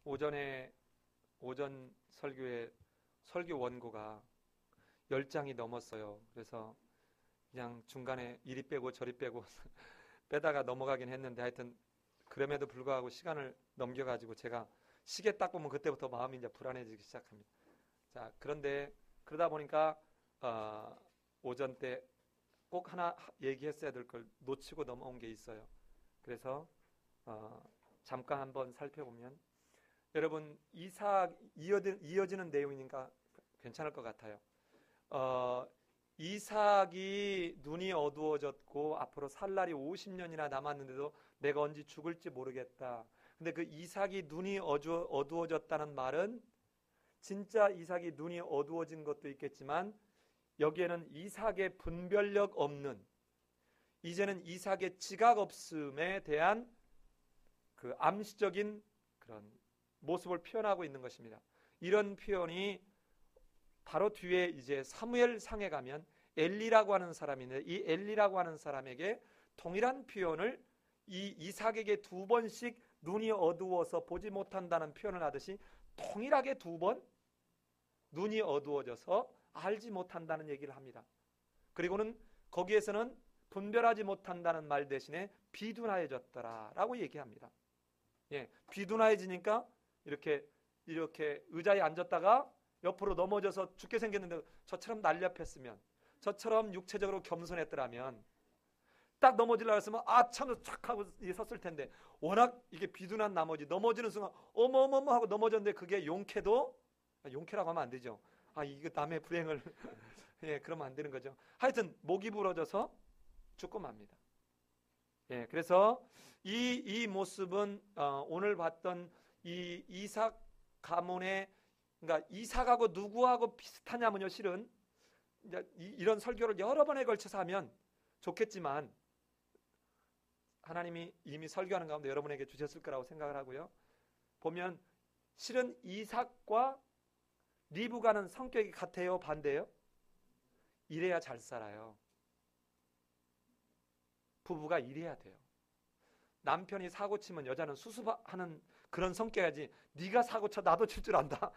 오전 설교에 설교 원고가 10장이 넘었어요. 그래서 그냥 중간에 이리 빼고 저리 빼고 빼다가 넘어가긴 했는데, 하여튼 그럼에도 불구하고 시간을 넘겨가지고 제가 시계 딱 보면 그때부터 마음이 이제 불안해지기 시작합니다. 자, 그런데 그러다 보니까 오전 때 꼭 하나 얘기했어야 될 걸 놓치고 넘어온 게 있어요. 그래서 잠깐 한번 살펴보면, 여러분 이삭 이어지는 내용이니까 괜찮을 것 같아요. 이삭이 눈이 어두워졌고 앞으로 살 날이 50년이나 남았는데도 내가 언제 죽을지 모르겠다. 근데 그 이삭이 눈이 어두워졌다는 말은 진짜 이삭이 눈이 어두워진 것도 있겠지만, 여기에는 이삭의 분별력 없는, 이제는 이삭의 지각 없음에 대한 그 암시적인 그런 모습을 표현하고 있는 것입니다. 이런 표현이 바로 뒤에 이제 사무엘상에 가면 엘리라고 하는 사람인데, 이 엘리라고 하는 사람에게 동일한 표현을 이 이삭에게 2번씩 눈이 어두워서 보지 못한다는 표현을 하듯이 동일하게 2번 눈이 어두워져서 알지 못한다는 얘기를 합니다. 그리고는 거기에서는 분별하지 못한다는 말 대신에 비둔하여졌더라라고 얘기합니다. 예, 비둔하여지니까 이렇게 의자에 앉았다가 옆으로 넘어져서 죽게 생겼는데, 저처럼 날렵했으면, 저처럼 육체적으로 겸손했더라면 딱 넘어지려고 했으면 참도 착 하고 섰을 텐데, 워낙 이게 비둔한 나머지 넘어지는 순간 어머머머 하고 넘어졌는데, 그게 용케라고 하면 안 되죠. 이거 남의 불행을 예, 그러면 안 되는 거죠. 하여튼 목이 부러져서 죽고 맙니다. 예, 그래서 이 모습은 오늘 봤던 이 이삭 가문의, 그러니까 이삭하고 누구하고 비슷하냐면요, 실은 이런 설교를 여러 번에 걸쳐서 하면 좋겠지만, 하나님이 이미 설교하는 가운데 여러분에게 주셨을 거라고 생각을 하고요. 보면 실은 이삭과 리브가는 성격이 같아요, 반대요? 이래야 잘 살아요. 부부가 이래야 돼요. 남편이 사고 치면 여자는 수습하는 그런 성격이지, 네가 사고 쳐 나도 칠 줄 안다.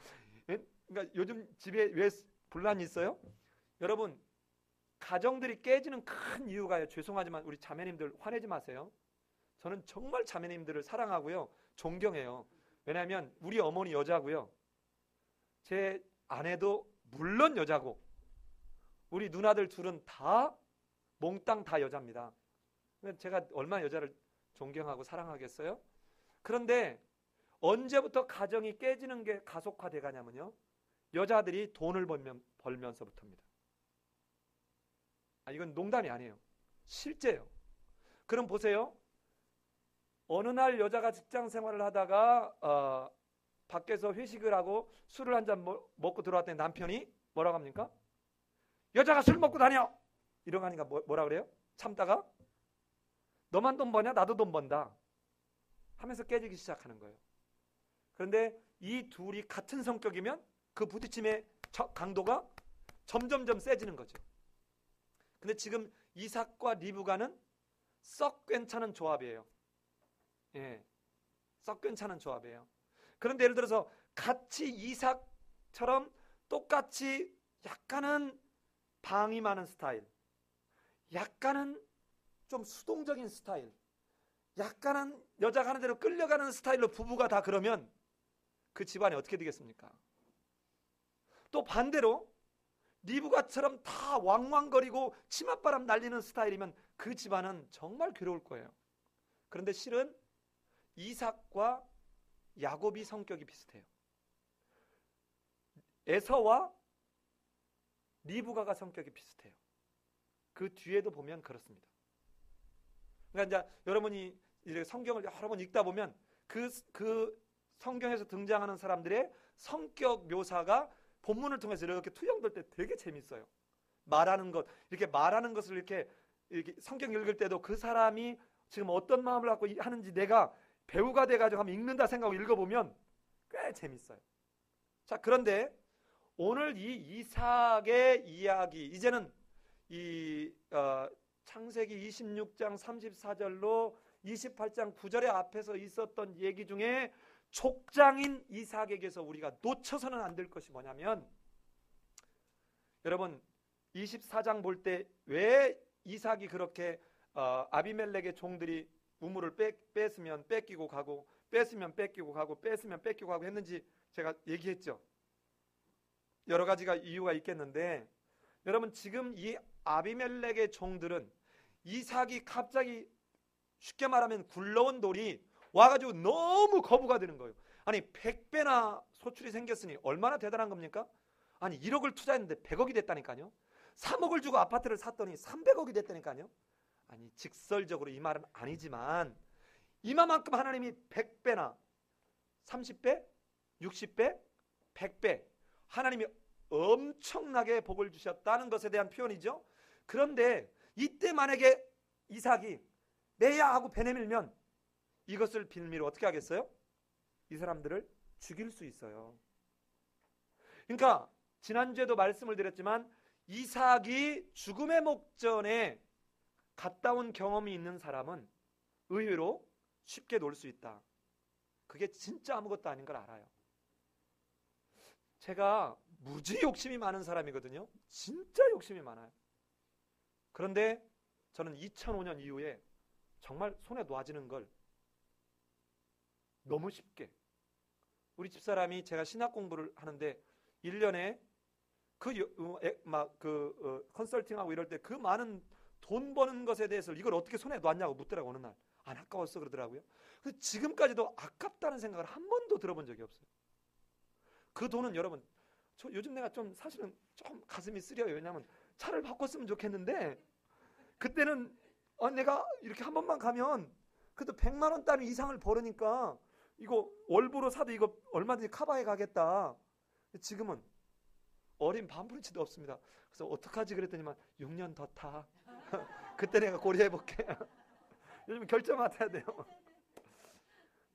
그러니까 요즘 집에 왜 분란이 있어요? 여러분, 가정들이 깨지는 큰 이유가요, 죄송하지만 우리 자매님들 화내지 마세요. 저는 정말 자매님들을 사랑하고요, 존경해요. 왜냐하면 우리 어머니 여자고요, 제 아내도 물론 여자고, 우리 누나들 둘은 다 몽땅 다 여자입니다. 제가 얼마나 여자를 존경하고 사랑하겠어요? 그런데 언제부터 가정이 깨지는 게 가속화돼 가냐면요, 여자들이 돈을 벌면서부터입니다. 이건 농담이 아니에요. 실제예요. 그럼 보세요. 어느 날 여자가 직장 생활을 하다가 밖에서 회식을 하고 술을 한 잔 먹고 들어왔더니 남편이 뭐라고 합니까? 여자가 술 먹고 다녀! 이러고 하니까 뭐라 그래요? 참다가 너만 돈 버냐? 나도 돈 번다 하면서 깨지기 시작하는 거예요. 그런데 이 둘이 같은 성격이면 그 부딪힘의 강도가 점점점 세지는 거죠. 근데 지금 이삭과 리브가는 썩 괜찮은 조합이에요. 예, 썩 괜찮은 조합이에요. 그런데 예를 들어서 같이 이삭처럼 똑같이 약간은 방이 많은 스타일, 약간은 좀 수동적인 스타일, 약간은 여자가 하는 대로 끌려가는 스타일로 부부가 다 그러면 그 집안이 어떻게 되겠습니까? 또 반대로 리브가처럼 다 왕왕거리고 치맛바람 날리는 스타일이면 그 집안은 정말 괴로울 거예요. 그런데 실은 이삭과 야곱이 성격이 비슷해요. 에서와 리브가가 성격이 비슷해요. 그 뒤에도 보면 그렇습니다. 그러니까 이제 여러분이 이제 성경을 여러 번 읽다 보면 그 성경에서 등장하는 사람들의 성격 묘사가 본문을 통해서 이렇게 투영될 때 되게 재밌어요. 말하는 것, 이렇게 말하는 것을 이렇게 성경 읽을 때도 그 사람이 지금 어떤 마음을 갖고 하는지 내가 배우가 돼가지고 한번 읽는다 생각하고 읽어보면 꽤 재밌어요. 자, 그런데 오늘 이 이삭의 이야기, 이제는 이 창세기 26장 34절로 28장 9절의 앞에서 있었던 얘기 중에 족장인 이삭에게서 우리가 놓쳐서는 안 될 것이 뭐냐면, 여러분 24장 볼 때 왜 이삭이 그렇게 아비멜렉의 종들이 우물을 뺏으면 뺏기고 가고 뺏으면 뺏기고 가고 뺏으면 뺏기고 가고 했는지 제가 얘기했죠. 여러 가지가 이유가 있겠는데, 여러분 지금 이 아비멜렉의 종들은 이삭이 갑자기 쉽게 말하면 굴러온 돌이 와가지고 너무 거부가 되는 거예요. 아니 100배나 소출이 생겼으니 얼마나 대단한 겁니까? 아니 1억을 투자했는데 100억이 됐다니까요. 3억을 주고 아파트를 샀더니 300억이 됐다니까요. 아니 직설적으로 이 말은 아니지만 이만큼 하나님이 100배나 30배, 60배, 100배 하나님이 엄청나게 복을 주셨다는 것에 대한 표현이죠. 그런데 이때 만약에 이삭이 내야 하고 베내밀면 이것을 빌미로 어떻게 하겠어요? 이 사람들을 죽일 수 있어요. 그러니까 지난주에도 말씀을 드렸지만 이삭이 죽음의 목전에 갔다 온 경험이 있는 사람은 의외로 쉽게 놀 수 있다. 그게 진짜 아무것도 아닌 걸 알아요. 제가 무지 욕심이 많은 사람이거든요. 진짜 욕심이 많아요. 그런데 저는 2005년 이후에 정말 손에 놓아지는 걸 너무 쉽게, 우리 집사람이 제가 신학 공부를 하는데 1년에 컨설팅하고 이럴 때 그 많은 돈 버는 것에 대해서 이걸 어떻게 손에 놨냐고 묻더라고. 어느 날 안 아까웠어 그러더라고요. 그래서 지금까지도 아깝다는 생각을 한 번도 들어본 적이 없어요. 그 돈은 여러분, 저 요즘 내가 좀 사실은 좀 가슴이 쓰려요. 왜냐하면 차를 바꿨으면 좋겠는데 그때는 내가 이렇게 한 번만 가면 그래도 100만 원 단위 이상을 벌으니까 이거 월부로 사도 이거 얼마든지 커버해 가겠다. 지금은 어린 반푼치도 없습니다. 그래서 어떡하지 그랬더니만 6년 더 타. 그때 내가 고려해 볼게. 요즘 결정 맡아야 돼요.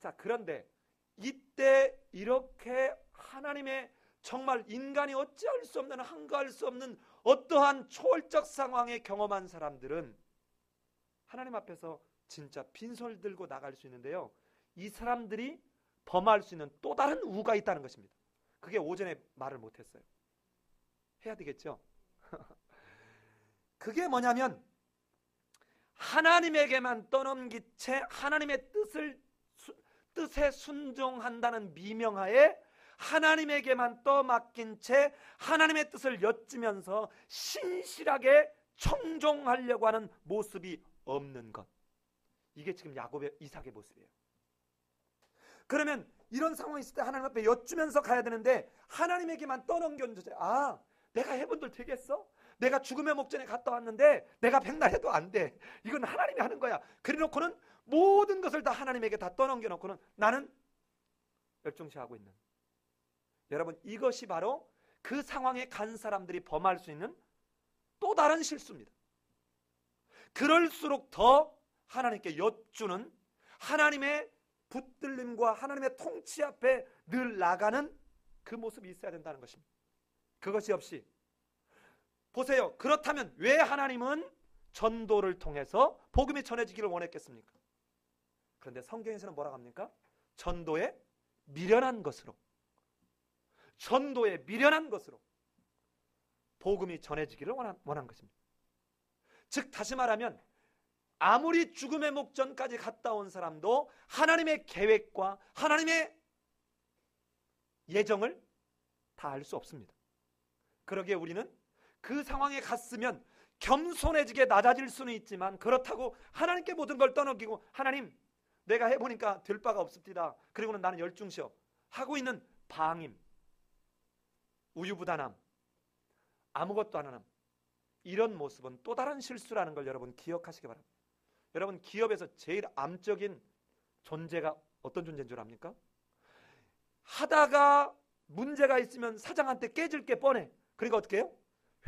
자, 그런데 이때 이렇게 하나님의 정말 인간이 어찌할 수 없는, 한가할 수 없는 어떠한 초월적 상황에 경험한 사람들은 하나님 앞에서 진짜 빈손 들고 나갈 수 있는데요, 이 사람들이 범할 수 있는 또 다른 우가 있다는 것입니다. 그게 오전에 말을 못했어요. 해야 되겠죠? 그게 뭐냐면 하나님에게만 떠넘긴 채 하나님의 뜻에 순종한다는 미명하에 하나님에게만 떠맡긴 채 하나님의 뜻을 여쭈면서 신실하게 청종하려고 하는 모습이 없는 것, 이게 지금 야곱의 이삭의 모습이에요. 그러면 이런 상황이 있을 때 하나님 앞에 여쭈면서 가야 되는데 하나님에게만 떠넘겨서 내가 해본들 되겠어? 내가 죽음의 목전에 갔다 왔는데 내가 백날 해도 안 돼. 이건 하나님이 하는 거야. 그래놓고는 모든 것을 다 하나님에게 다 떠넘겨놓고는 나는 멸종시하고 있는, 여러분 이것이 바로 그 상황에 간 사람들이 범할 수 있는 또 다른 실수입니다. 그럴수록 더 하나님께 여쭈는, 하나님의 붙들림과 하나님의 통치 앞에 늘 나가는 그 모습이 있어야 된다는 것입니다. 그것이 없이, 보세요. 그렇다면 왜 하나님은 전도를 통해서 복음이 전해지기를 원했겠습니까? 그런데 성경에서는 뭐라고 합니까? 전도에 미련한 것으로, 전도에 미련한 것으로 복음이 전해지기를 원한 것입니다. 즉 다시 말하면 아무리 죽음의 목전까지 갔다 온 사람도 하나님의 계획과 하나님의 예정을 다 알 수 없습니다. 그러기에 우리는 그 상황에 갔으면 겸손해지게 낮아질 수는 있지만, 그렇다고 하나님께 모든 걸 떠넘기고 하나님 내가 해보니까 될 바가 없습니다, 그리고는 나는 열중시어 하고 있는 방임, 우유부단함, 아무것도 안 함, 이런 모습은 또 다른 실수라는 걸 여러분 기억하시기 바랍니다. 여러분 기업에서 제일 암적인 존재가 어떤 존재인 줄 압니까? 하다가 문제가 있으면 사장한테 깨질 게 뻔해. 그러니까 어떻게 해요?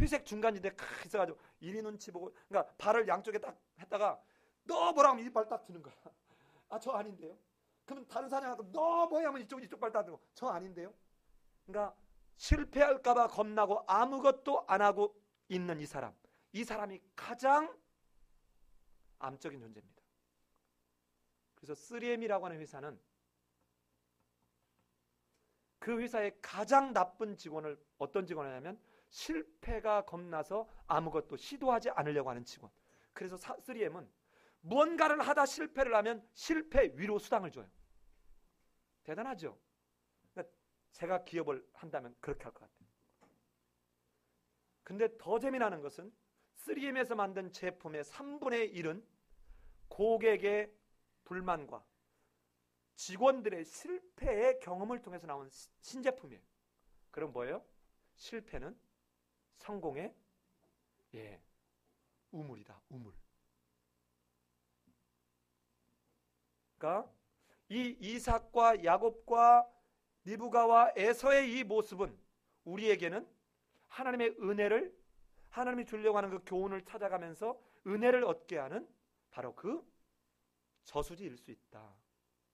회색 중간지대 크 있어가지고 이리 눈치 보고, 그러니까 발을 양쪽에 딱 했다가 너 뭐라 하면 이 발 딱 드는 거야. 저 아닌데요? 그러면 다른 사장하고 너 뭐야 하면 이쪽 발 딱 들고 저 아닌데요? 그러니까 실패할까봐 겁나고 아무것도 안 하고 있는 이 사람이 가장 암적인 존재입니다. 그래서 3M이라고 하는 회사는 그 회사의 가장 나쁜 직원을 어떤 직원이냐면 실패가 겁나서 아무것도 시도하지 않으려고 하는 직원. 그래서 3M은 무언가를 하다 실패를 하면 실패 위로 수당을 줘요. 대단하죠? 그러니까 제가 기업을 한다면 그렇게 할 것 같아요. 근데 더 재미나는 것은 3M에서 만든 제품의 3분의 1은 고객의 불만과 직원들의 실패의 경험을 통해서 나온 신제품이에요. 그럼 뭐예요? 실패는 성공의 우물이다. 우물. 그러니까 이 이삭과 야곱과 리브가와 에서의 이 모습은 우리에게는 하나님의 은혜를, 하나님이 주려고 하는 그 교훈을 찾아가면서 은혜를 얻게 하는 바로 그 저수지일 수 있다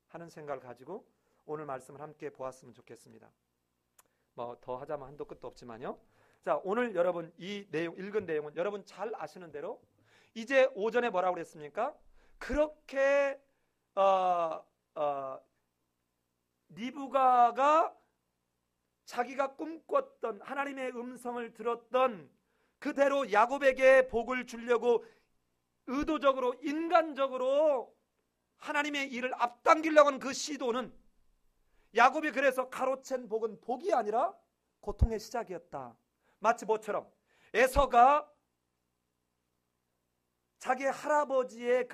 하는 생각을 가지고 오늘 말씀을 함께 보았으면 좋겠습니다. 뭐 더 하자면 한도 끝도 없지만요. 자, 오늘 여러분 이 내용, 읽은 내용은 여러분 잘 아시는 대로 이제 오전에 뭐라고 그랬습니까? 그렇게 리브가가 자기가 꿈꿨던 하나님의 음성을 들었던 그대로 야곱에게 복을 주려고 의도적으로 인간적으로 하나님의 일을 앞당기려고 하는 그 시도는 야곱이 그래서 가로챈 복은 복이 아니라 고통의 시작이었다. 마치 뭐처럼 에서가 자기 할아버지의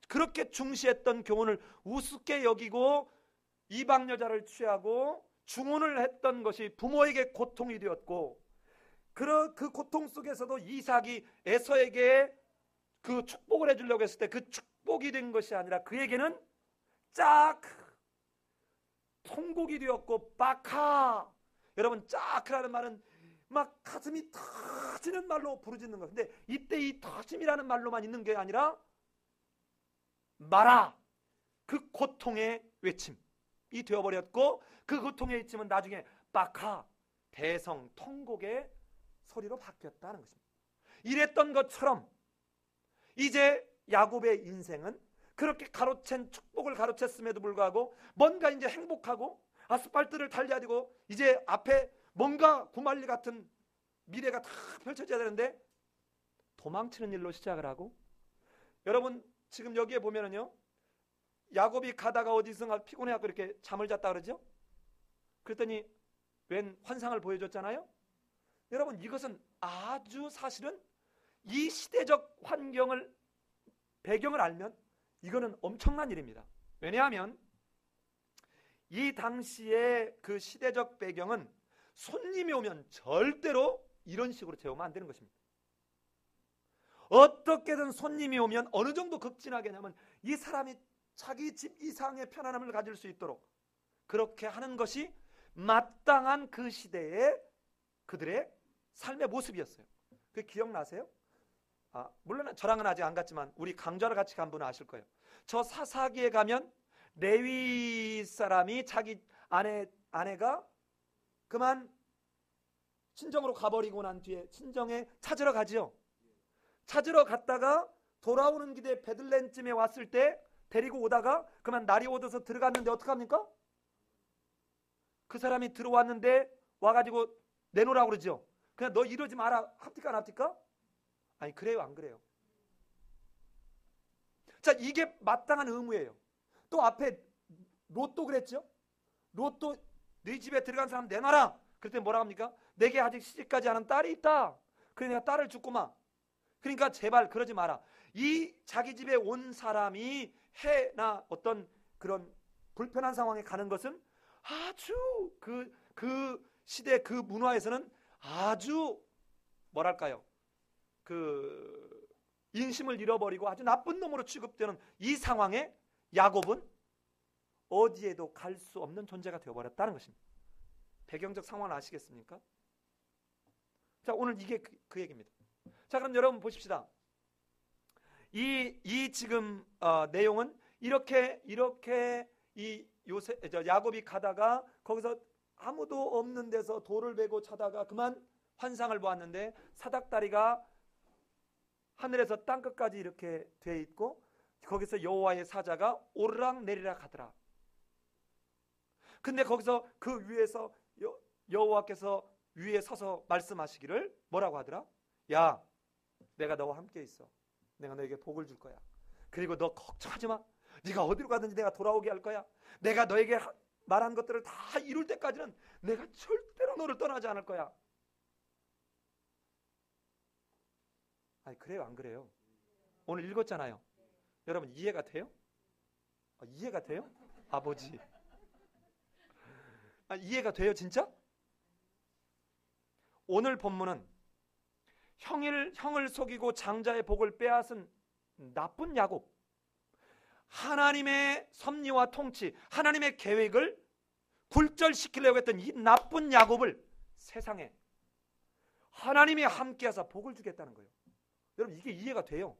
그렇게 중시했던 교훈을 우습게 여기고 이방 여자를 취하고 중혼을 했던 것이 부모에게 고통이 되었고 그 고통 속에서도 이삭이 에서에게 그 축복을 해주려고 했을 때 그 축복이 된 것이 아니라 그에게는 짝 통곡이 되었고 바카. 여러분 짝이라는 말은 막 가슴이 터지는 말로 부르짖는 것. 근데 이때 이 터짐이라는 말로만 있는 게 아니라 마라, 그 고통의 외침이 되어버렸고 그 고통의 외침은 나중에 바카, 대성, 통곡의 소리로 바뀌었다는 것입니다. 이랬던 것처럼 이제 야곱의 인생은 그렇게 가로챈 축복을 가로챘음에도 불구하고 뭔가 이제 행복하고 아스팔트를 달려야 되고 이제 앞에 뭔가 구말리 같은 미래가 다 펼쳐져야 되는데 도망치는 일로 시작을 하고, 여러분 지금 여기에 보면은요, 야곱이 가다가 어디선가 피곤해갖고 이렇게 잠을 잤다 그러죠. 그랬더니 웬 환상을 보여줬잖아요. 여러분 이것은 아주 사실은 이 시대적 환경을 배경을 알면 이거는 엄청난 일입니다. 왜냐하면 이 당시의 그 시대적 배경은 손님이 오면 절대로 이런 식으로 재우면 안 되는 것입니다. 어떻게든 손님이 오면 어느 정도 극진하게 하냐면 이 사람이 자기 집 이상의 편안함을 가질 수 있도록 그렇게 하는 것이 마땅한 그 시대의 그들의 삶의 모습이었어요. 그 기억나세요? 물론 저랑은 아직 안 갔지만 우리 강좌를 같이 간 분은 아실 거예요. 저 사사기에 가면 레위 사람이 자기 아내가 그만 친정으로 가버리고 난 뒤에 친정에 찾으러 가지요. 찾으러 갔다가 돌아오는 길에 베들레헴쯤에 왔을 때 데리고 오다가 그만 날이 어두워서 들어갔는데 어떡합니까? 그 사람이 들어왔는데 와가지고 내놓으라고 그러죠. 그냥 너 이러지 마라. 합니까 안 합니까? 아니 그래요 안 그래요? 자, 이게 마땅한 의무예요. 또 앞에 롯도 그랬죠. 롯도 네 집에 들어간 사람 내놔라. 그랬더니 뭐라 합니까? 내게 아직 시집가지 않은 딸이 있다. 그러니까 딸을 줬구만. 그러니까 제발 그러지 마라. 이 자기 집에 온 사람이 해나 어떤 그런 불편한 상황에 가는 것은 아주 그 시대 그 문화에서는 아주 뭐랄까요? 그 인심을 잃어버리고 아주 나쁜 놈으로 취급되는 이 상황에 야곱은 어디에도 갈 수 없는 존재가 되어버렸다는 것입니다. 배경적 상황을 아시겠습니까? 자, 오늘 이게 그 얘기입니다. 자, 그럼 여러분 보십시다. 이 지금 내용은 이렇게 이 야곱이 가다가 거기서 아무도 없는 데서 돌을 베고 자다가 그만 환상을 보았는데 사닥다리가 하늘에서 땅끝까지 이렇게 돼 있고 거기서 여호와의 사자가 오르락 내리락 하더라. 근데 거기서 그 위에서 여호와께서 위에 서서 말씀하시기를 뭐라고 하더라? 야, 내가 너와 함께 있어. 내가 너에게 복을 줄 거야. 그리고 너 걱정하지 마. 네가 어디로 가든지 내가 돌아오게 할 거야. 내가 너에게 말한 것들을 다 이룰 때까지는 내가 절대로 너를 떠나지 않을 거야. 아니, 그래요, 안 그래요? 오늘 읽었잖아요. 여러분 이해가 돼요? 이해가 돼요? 아버지. 이해가 돼요, 진짜? 오늘 본문은 형을 속이고 장자의 복을 빼앗은 나쁜 야곱, 하나님의 섭리와 통치, 하나님의 계획을 굴절시키려고 했던 이 나쁜 야곱을 세상에 하나님이 함께하사 복을 주겠다는 거예요. 여러분 이게 이해가 돼요?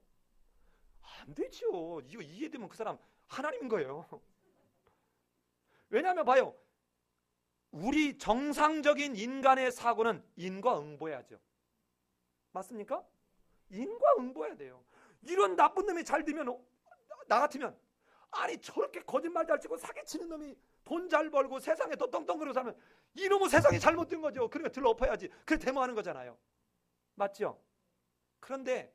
안 되죠. 이거 이해되면 그 사람 하나님인 거예요. 왜냐하면 봐요, 우리 정상적인 인간의 사고는 인과응보해야죠. 맞습니까? 인과응보해야 돼요. 이런 나쁜 놈이 잘 되면, 나 같으면 아니 저렇게 거짓말 잘 치고 사기치는 놈이 돈 잘 벌고 세상에 더 떵떵거리고 살면 이놈은 세상이 잘못된 거죠. 그러니까 들러 엎어야지. 그래 데모하는 거잖아요. 맞죠? 그런데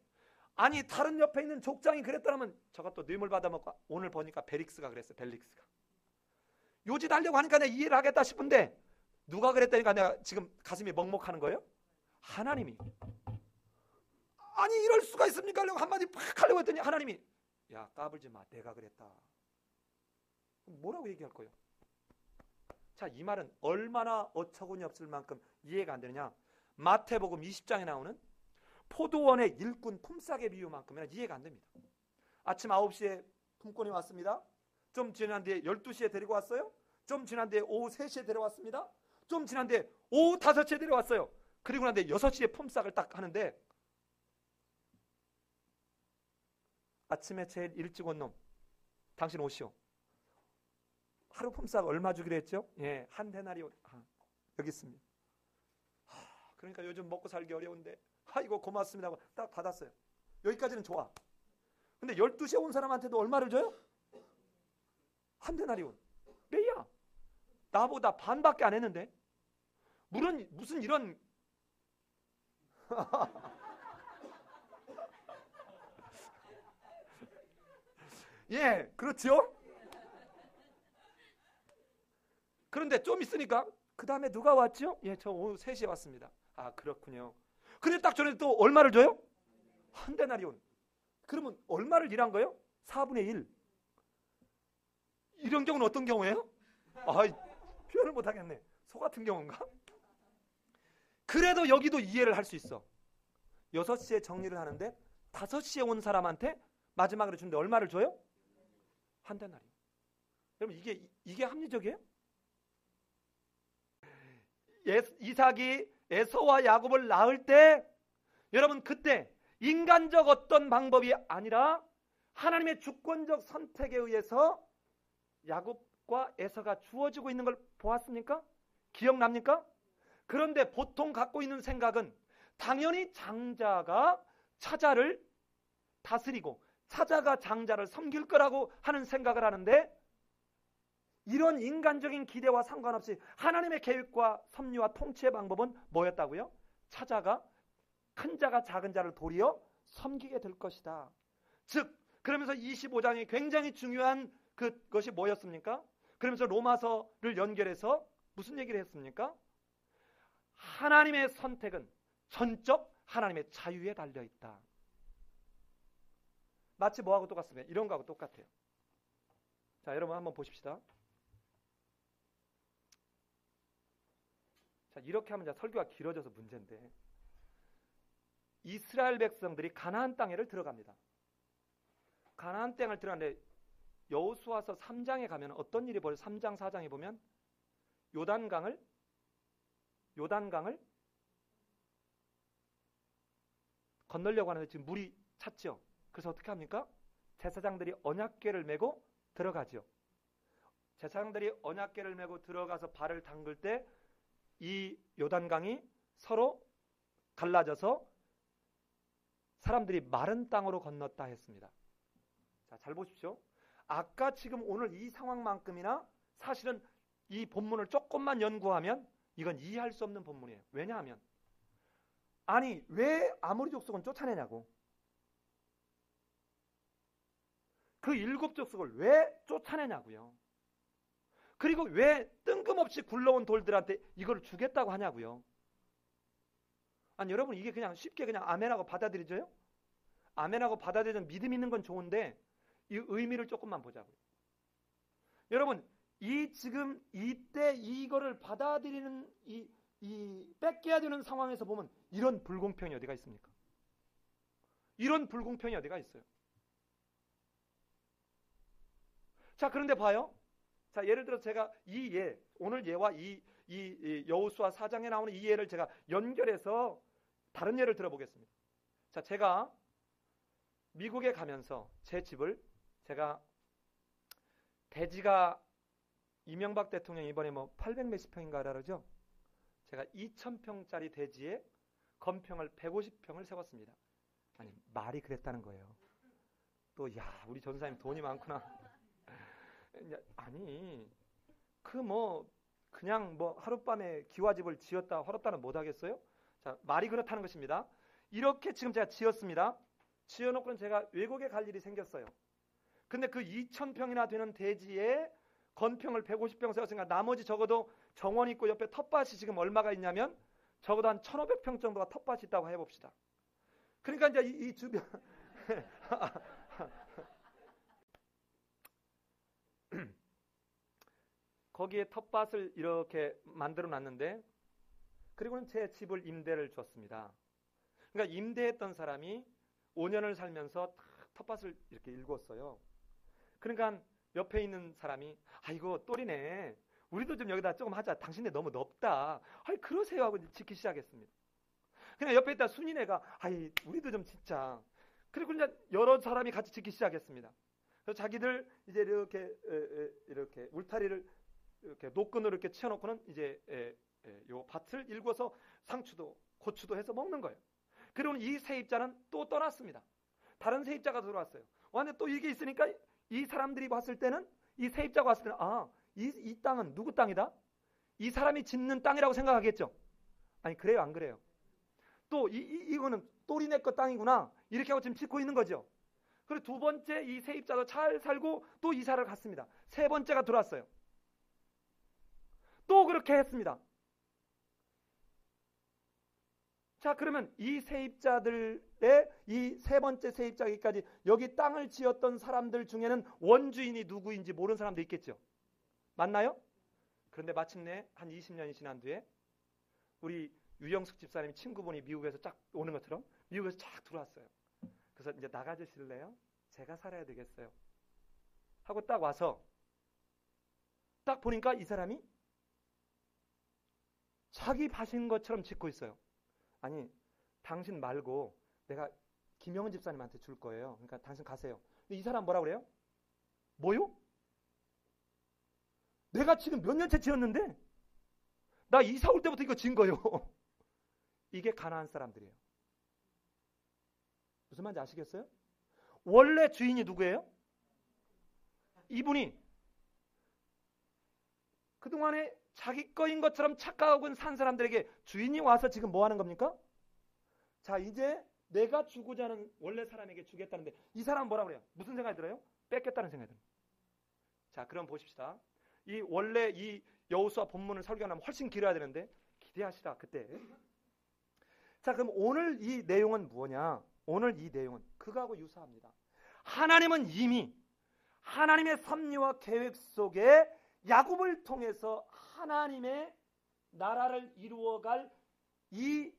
아니 다른 옆에 있는 족장이 그랬더라면 저가 또 뇌물 받아먹고, 오늘 보니까 벨릭스가 그랬어요. 벨릭스가 요짓 하려고 하니까 내가 이해를 하겠다 싶은데 누가 그랬다니까 내가 지금 가슴이 먹먹하는 거예요? 하나님이. 아니 이럴 수가 있습니까? 하려고 한마디 팍 하려고 했더니 하나님이 야 까불지 마, 내가 그랬다. 뭐라고 얘기할 거예요? 자, 이 말은 얼마나 어처구니 없을 만큼 이해가 안 되느냐. 마태복음 20장에 나오는 포도원의 일꾼 품삯의 비유만큼이나 이해가 안 됩니다. 아침 9시에 품꾼이 왔습니다. 좀 지난 뒤에 12시에 데리고 왔어요. 좀 지난 뒤에 오후 3시에 데려왔습니다. 좀 지난 뒤에 오후 5시에 데려왔어요. 그리고 난 뒤에 6시에 품삯을 딱 하는데, 아침에 제일 일찍 온 놈, 당신 오시오. 하루 품삯 얼마 주기로 했죠? 예, 한 데나리온. 여기 있습니다. 그러니까 요즘 먹고 살기 어려운데 아이고 고맙습니다 하고 딱 받았어요. 여기까지는 좋아. 근데 12시에 온 사람한테도 얼마를 줘요? 한 데나리온. 왜야? 나보다 반밖에 안 했는데 무슨 이런 예, 그렇죠? 그런데 좀 있으니까 그 다음에 누가 왔죠? 예, 저 오후 3시에 왔습니다. 아, 그렇군요. 근데 딱 전에 또 얼마를 줘요? 한 데나리온. 그러면 얼마를 일한 거예요? 4분의 1. 이런 경우는 어떤 경우예요? 표현을 못하겠네. 소 같은 경우인가? 그래도 여기도 이해를 할 수 있어. 6시에 정리를 하는데 5시에 온 사람한테 마지막으로 주는데 얼마를 줘요? 한 데나리온. 여러분 이게 합리적이에요? 이삭이 에서와 야곱을 낳을 때, 여러분 그때 인간적 어떤 방법이 아니라 하나님의 주권적 선택에 의해서 야곱과 에서가 주어지고 있는 걸 보았습니까? 기억납니까? 그런데 보통 갖고 있는 생각은 당연히 장자가 차자를 다스리고 차자가 장자를 섬길 거라고 하는 생각을 하는데, 이런 인간적인 기대와 상관없이 하나님의 계획과 섭리와 통치의 방법은 뭐였다고요? 차자가 큰 자가 작은 자를 도리어 섬기게 될 것이다. 즉 그러면서 25장이 굉장히 중요한 그것이 뭐였습니까? 그러면서 로마서를 연결해서 무슨 얘기를 했습니까? 하나님의 선택은 전적 하나님의 자유에 달려있다. 마치 뭐하고 똑같습니다. 이런 거하고 똑같아요. 자, 여러분 한번 보십시다. 자, 이렇게 하면 설교가 길어져서 문제인데, 이스라엘 백성들이 가나안 땅에를 들어갑니다. 가나안 땅을 들어가는데 여호수아서 3장에 가면 어떤 일이 벌어요? 3장 4장에 보면 요단강을 건너려고 하는데 지금 물이 찼죠. 그래서 어떻게 합니까? 제사장들이 언약궤를 메고 들어가죠. 제사장들이 언약궤를 메고 들어가서 발을 담글 때 이 요단강이 서로 갈라져서 사람들이 마른 땅으로 건넜다 했습니다. 자, 잘 보십시오. 아까 지금 오늘 이 상황만큼이나 사실은 이 본문을 조금만 연구하면 이건 이해할 수 없는 본문이에요. 왜냐하면 아니 왜 아모리 족속은 쫓아내냐고. 그 7 족속을 왜 쫓아내냐고요. 그리고 왜 뜬금없이 굴러온 돌들한테 이걸 주겠다고 하냐고요. 아니 여러분 이게 그냥 쉽게 그냥 아멘하고 받아들여져요? 아멘하고 받아들여져 믿음 있는 건 좋은데 이 의미를 조금만 보자고요. 여러분 이 지금 이때 이거를 받아들이는 이 뺏겨야 되는 상황에서 보면 이런 불공평이 어디가 있습니까? 이런 불공평이 어디가 있어요? 자 그런데 봐요. 자 예를 들어서 제가 이 예, 오늘 예와 이 여호수아 4장에 나오는 이 예를 제가 연결해서 다른 예를 들어보겠습니다. 자 제가 미국에 가면서 제 집을 제가 대지가 이명박 대통령이 이번에 뭐 800 몇십 평인가 그러죠. 제가 2000평짜리 대지에 건평을 150평을 세웠습니다. 아니 말이 그랬다는 거예요. 또 야 우리 전사님 돈이 많구나. 아니 그 뭐 그냥 뭐 하룻밤에 기와집을 지었다 헐었다는 못하겠어요? 자 말이 그렇다는 것입니다. 이렇게 지금 제가 지었습니다. 지어놓고는 제가 외국에 갈 일이 생겼어요. 근데 그 2000평이나 되는 대지에 건평을 150평 세웠으니까 나머지 적어도 정원 있고 옆에 텃밭이 지금 얼마가 있냐면 적어도 한 1500평 정도가 텃밭이 있다고 해봅시다. 그러니까 이제 이 주변 거기에 텃밭을 이렇게 만들어 놨는데 그리고는 제 집을 임대를 줬습니다. 그러니까 임대했던 사람이 5년을 살면서 텃밭을 이렇게 일궜어요. 그러니까 옆에 있는 사람이 이거 똘이네. 우리도 좀 여기다 조금 하자. 당신네 너무 넓다. 그러세요 하고 짓기 시작했습니다. 그냥 옆에 있다 순이네가 우리도 좀 짓자. 그리고 이제 여러 사람이 같이 짓기 시작했습니다. 그래서 자기들 이제 이렇게 울타리를 이렇게 노끈으로 이렇게 치워놓고는 이제 요 밭을 일궈서 상추도 고추도 해서 먹는 거예요. 그리고는 이 세입자는 또 떠났습니다. 다른 세입자가 들어왔어요. 근데 또 이게 있으니까 이 사람들이 봤을 때는 이 세입자가 왔을 때는 이 땅은 누구 땅이다? 이 사람이 짓는 땅이라고 생각하겠죠. 아니 그래요 안 그래요? 또 이거는 똘이네 거 땅이구나 이렇게 하고 지금 짓고 있는 거죠. 그리고 두 번째 이 세입자도 잘 살고 또 이사를 갔습니다. 세 번째가 들어왔어요. 또 그렇게 했습니다. 자 그러면 이 세입자들의 이 세 번째 세입자기까지 여기 땅을 지었던 사람들 중에는 원주인이 누구인지 모르는 사람도 있겠죠. 맞나요? 그런데 마침내 한 20년이 지난 뒤에 우리 유영숙 집사님 친구분이 미국에서 쫙 오는 것처럼 미국에서 쫙 들어왔어요. 그래서 이제 나가주실래요? 제가 살아야 되겠어요. 하고 딱 와서 딱 보니까 이 사람이 자기 밭인 것처럼 짓고 있어요. 아니 당신 말고 내가 김영은 집사님한테 줄 거예요. 그러니까 당신 가세요. 근데 이 사람 뭐라 그래요? 뭐요? 내가 지금 몇 년째 지었는데 나 이사 올 때부터 이거 지은 거예요. 이게 가나안 사람들이에요. 무슨 말인지 아시겠어요? 원래 주인이 누구예요? 이분이 그동안에 자기 거인 것처럼 착각하고 산 사람들에게 주인이 와서 지금 뭐 하는 겁니까? 자 이제 내가 주고자 하는 원래 사람에게 주겠다는데 이 사람은 뭐라고 그래요? 무슨 생각이 들어요? 뺏겠다는 생각이 들어요. 자 그럼 보십시다. 이 원래 이 여호수아 본문을 설교하면 훨씬 길어야 되는데 기대하시다 그때. 자 그럼 오늘 이 내용은 뭐냐? 오늘 이 내용은 그거하고 유사합니다. 하나님은 이미 하나님의 섭리와 계획 속에 야곱을 통해서 하나님의 나라를 이루어갈 이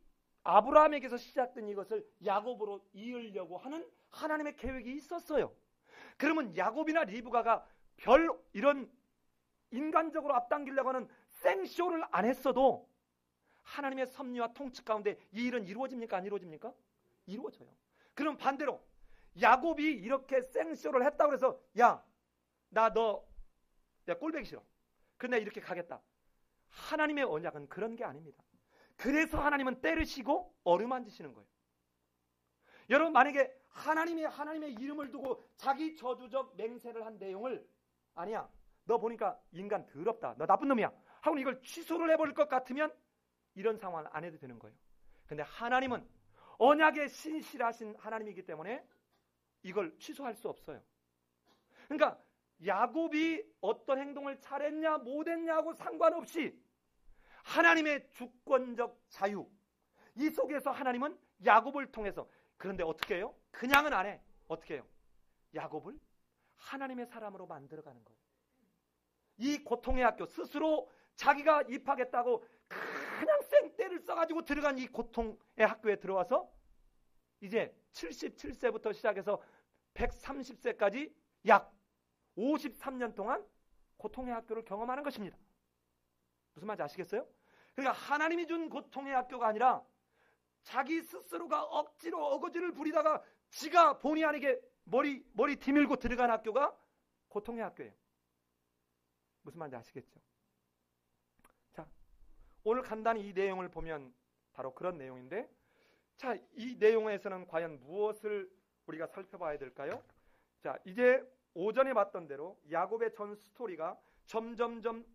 아브라함에게서 시작된 이것을 야곱으로 이으려고 하는 하나님의 계획이 있었어요. 그러면 야곱이나 리브가가 별 이런 인간적으로 앞당기려고 하는 생쇼를 안 했어도 하나님의 섭리와 통치 가운데 이 일은 이루어집니까? 안 이루어집니까? 이루어져요. 그럼 반대로 야곱이 이렇게 생쇼를 했다고 해서 야 꼴보기 싫어. 근데 이렇게 가겠다. 하나님의 언약은 그런 게 아닙니다. 그래서 하나님은 때르시고 어루만지시는 거예요. 여러분 만약에 하나님의 이름을 두고 자기 저주적 맹세를 한 내용을 아니야. 너 보니까 인간 더럽다. 너 나쁜 놈이야. 하고 이걸 취소를 해버릴 것 같으면 이런 상황을 안 해도 되는 거예요. 근데 하나님은 언약에 신실하신 하나님이기 때문에 이걸 취소할 수 없어요. 그러니까 야곱이 어떤 행동을 잘했냐 못했냐하고 상관없이 하나님의 주권적 자유, 이 속에서 하나님은 야곱을 통해서, 그런데 어떻게 해요? 그냥은 안 해. 어떻게 해요? 야곱을 하나님의 사람으로 만들어가는 거예요. 이 고통의 학교, 스스로 자기가 입학했다고 그냥 생떼를 써가지고 들어간 이 고통의 학교에 들어와서 이제 77세부터 시작해서 130세까지 약 53년 동안 고통의 학교를 경험하는 것입니다. 무슨 말인지 아시겠어요? 그러니까 하나님이 준 고통의 학교가 아니라 자기 스스로가 억지로 어거지를 부리다가 지가 본의 아니게 머리 디밀고 들어간 학교가 고통의 학교예요. 무슨 말인지 아시겠죠? 자, 오늘 간단히 이 내용을 보면 바로 그런 내용인데, 자, 이 내용에서는 과연 무엇을 우리가 살펴봐야 될까요? 자, 이제 오전에 봤던 대로 야곱의 전 스토리가 점점점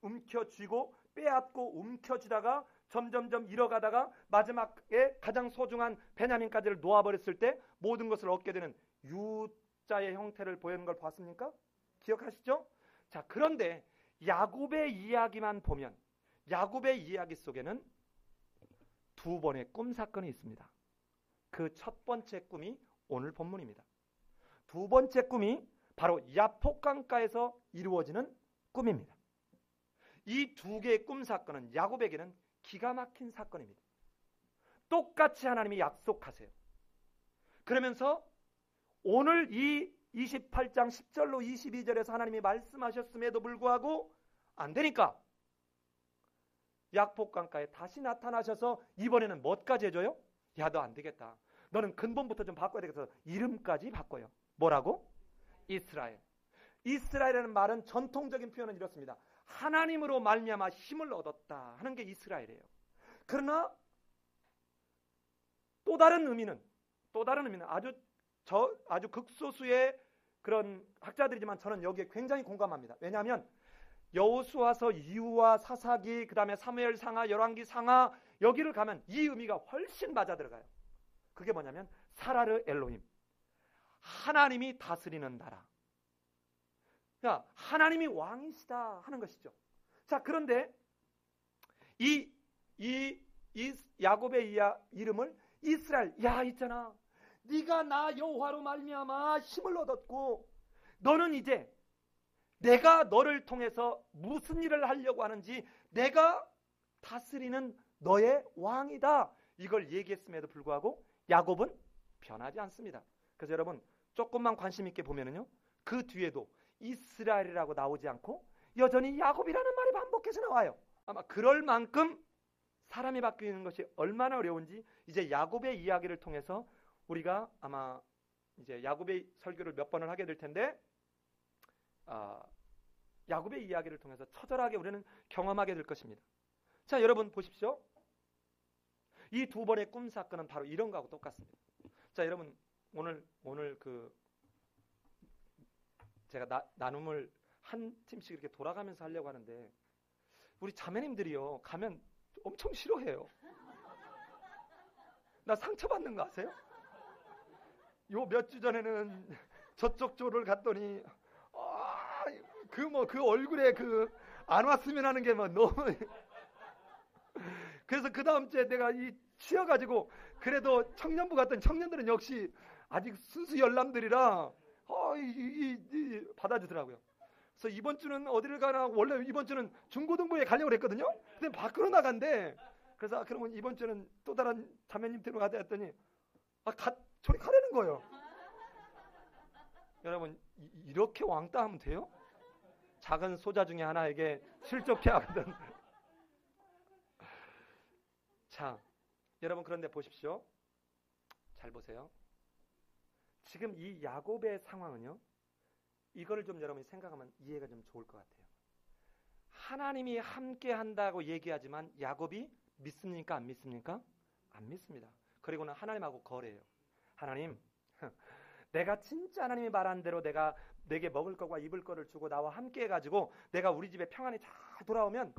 움켜쥐고 빼앗고 움켜쥐다가 점점점 잃어가다가 마지막에 가장 소중한 베냐민까지를 놓아버렸을 때 모든 것을 얻게 되는 U자의 형태를 보이는 걸 봤습니까? 기억하시죠? 자, 그런데 야곱의 이야기만 보면 야곱의 이야기 속에는 두 번의 꿈 사건이 있습니다. 그 첫 번째 꿈이 오늘 본문입니다. 두 번째 꿈이 바로 야폭강가에서 이루어지는 꿈입니다. 이 두 개의 꿈 사건은 야곱에게는 기가 막힌 사건입니다. 똑같이 하나님이 약속하세요. 그러면서 오늘 이 28장 10절로 22절에서 하나님이 말씀하셨음에도 불구하고 안 되니까 야폭강가에 다시 나타나셔서 이번에는 뭐까지 해줘요? 야, 너 안 되겠다. 너는 근본부터 좀 바꿔야 되겠어. 이름까지 바꿔요. 뭐라고? 이스라엘. 이스라엘이라는 말은 전통적인 표현은 이렇습니다. 하나님으로 말미암아 힘을 얻었다 하는 게 이스라엘이에요. 그러나 또 다른 의미는 아주 극소수의 그런 학자들이지만 저는 여기에 굉장히 공감합니다. 왜냐하면 여호수아서 이후와 사사기, 그 다음에 사무엘 상하, 열왕기 상하, 여기를 가면 이 의미가 훨씬 맞아 들어가요. 그게 뭐냐면 사라르 엘로힘, 하나님이 다스리는 나라. 그러니까 하나님이 왕이시다 하는 것이죠. 자, 그런데 이 야곱의 이름을 이스라엘, 야, 있잖아, 네가 나 여호와로 말미암아 힘을 얻었고 너는 이제 내가 너를 통해서 무슨 일을 하려고 하는지 내가 다스리는 너의 왕이다, 이걸 얘기했음에도 불구하고 야곱은 변하지 않습니다. 그래서 여러분 조금만 관심 있게 보면은요, 그 뒤에도 이스라엘이라고 나오지 않고 여전히 야곱이라는 말이 반복해서 나와요. 아마 그럴 만큼 사람이 바뀌는 것이 얼마나 어려운지 이제 야곱의 이야기를 통해서 우리가 아마 이제 야곱의 설교를 몇 번을 하게 될 텐데, 야곱의 이야기를 통해서 처절하게 우리는 경험하게 될 것입니다. 자, 여러분 보십시오. 이 두 번의 꿈 사건은 바로 이런 거하고 똑같습니다. 자, 여러분 오늘 그 제가 나눔을 한 팀씩 이렇게 돌아가면서 하려고 하는데 우리 자매님들이요 가면 엄청 싫어해요. 나 상처받는 거 아세요? 요 몇 주 전에는 저쪽 조를 갔더니 그 얼굴에 그 안 왔으면 하는 게 뭐 너무 그래서 그 다음 주에 내가 치여가지고 그래도 청년부 갔더니 청년들은 역시 아직 순수 열람들이라 받아주더라고요. 그래서 이번 주는 어디를 가나, 원래 이번 주는 중고등부에 가려고 했거든요. 근데 밖으로 나간대. 그래서 그러면 이번 주는 또 다른 자매님 데리고 가자 했더니 저리 가라는 거예요. 여러분 이렇게 왕따 하면 돼요? 작은 소자 중에 하나에게 실족해 하거든. 자, 여러분 그런데 보십시오. 잘 보세요. 지금 이 야곱의 상황은요, 이거를 좀 여러분이 생각하면 이해가 좀 좋을 것 같아요. 하나님이 함께 한다고 얘기하지만 야곱이 믿습니까? 안 믿습니까? 안 믿습니다. 그리고는 하나님하고 거래해요. 하나님, 내가 진짜 하나님이 말한 대로 내가 내게 먹을 것과 입을 것을 주고 나와 함께 해가지고 내가 우리 집에 평안히 잘 돌아오면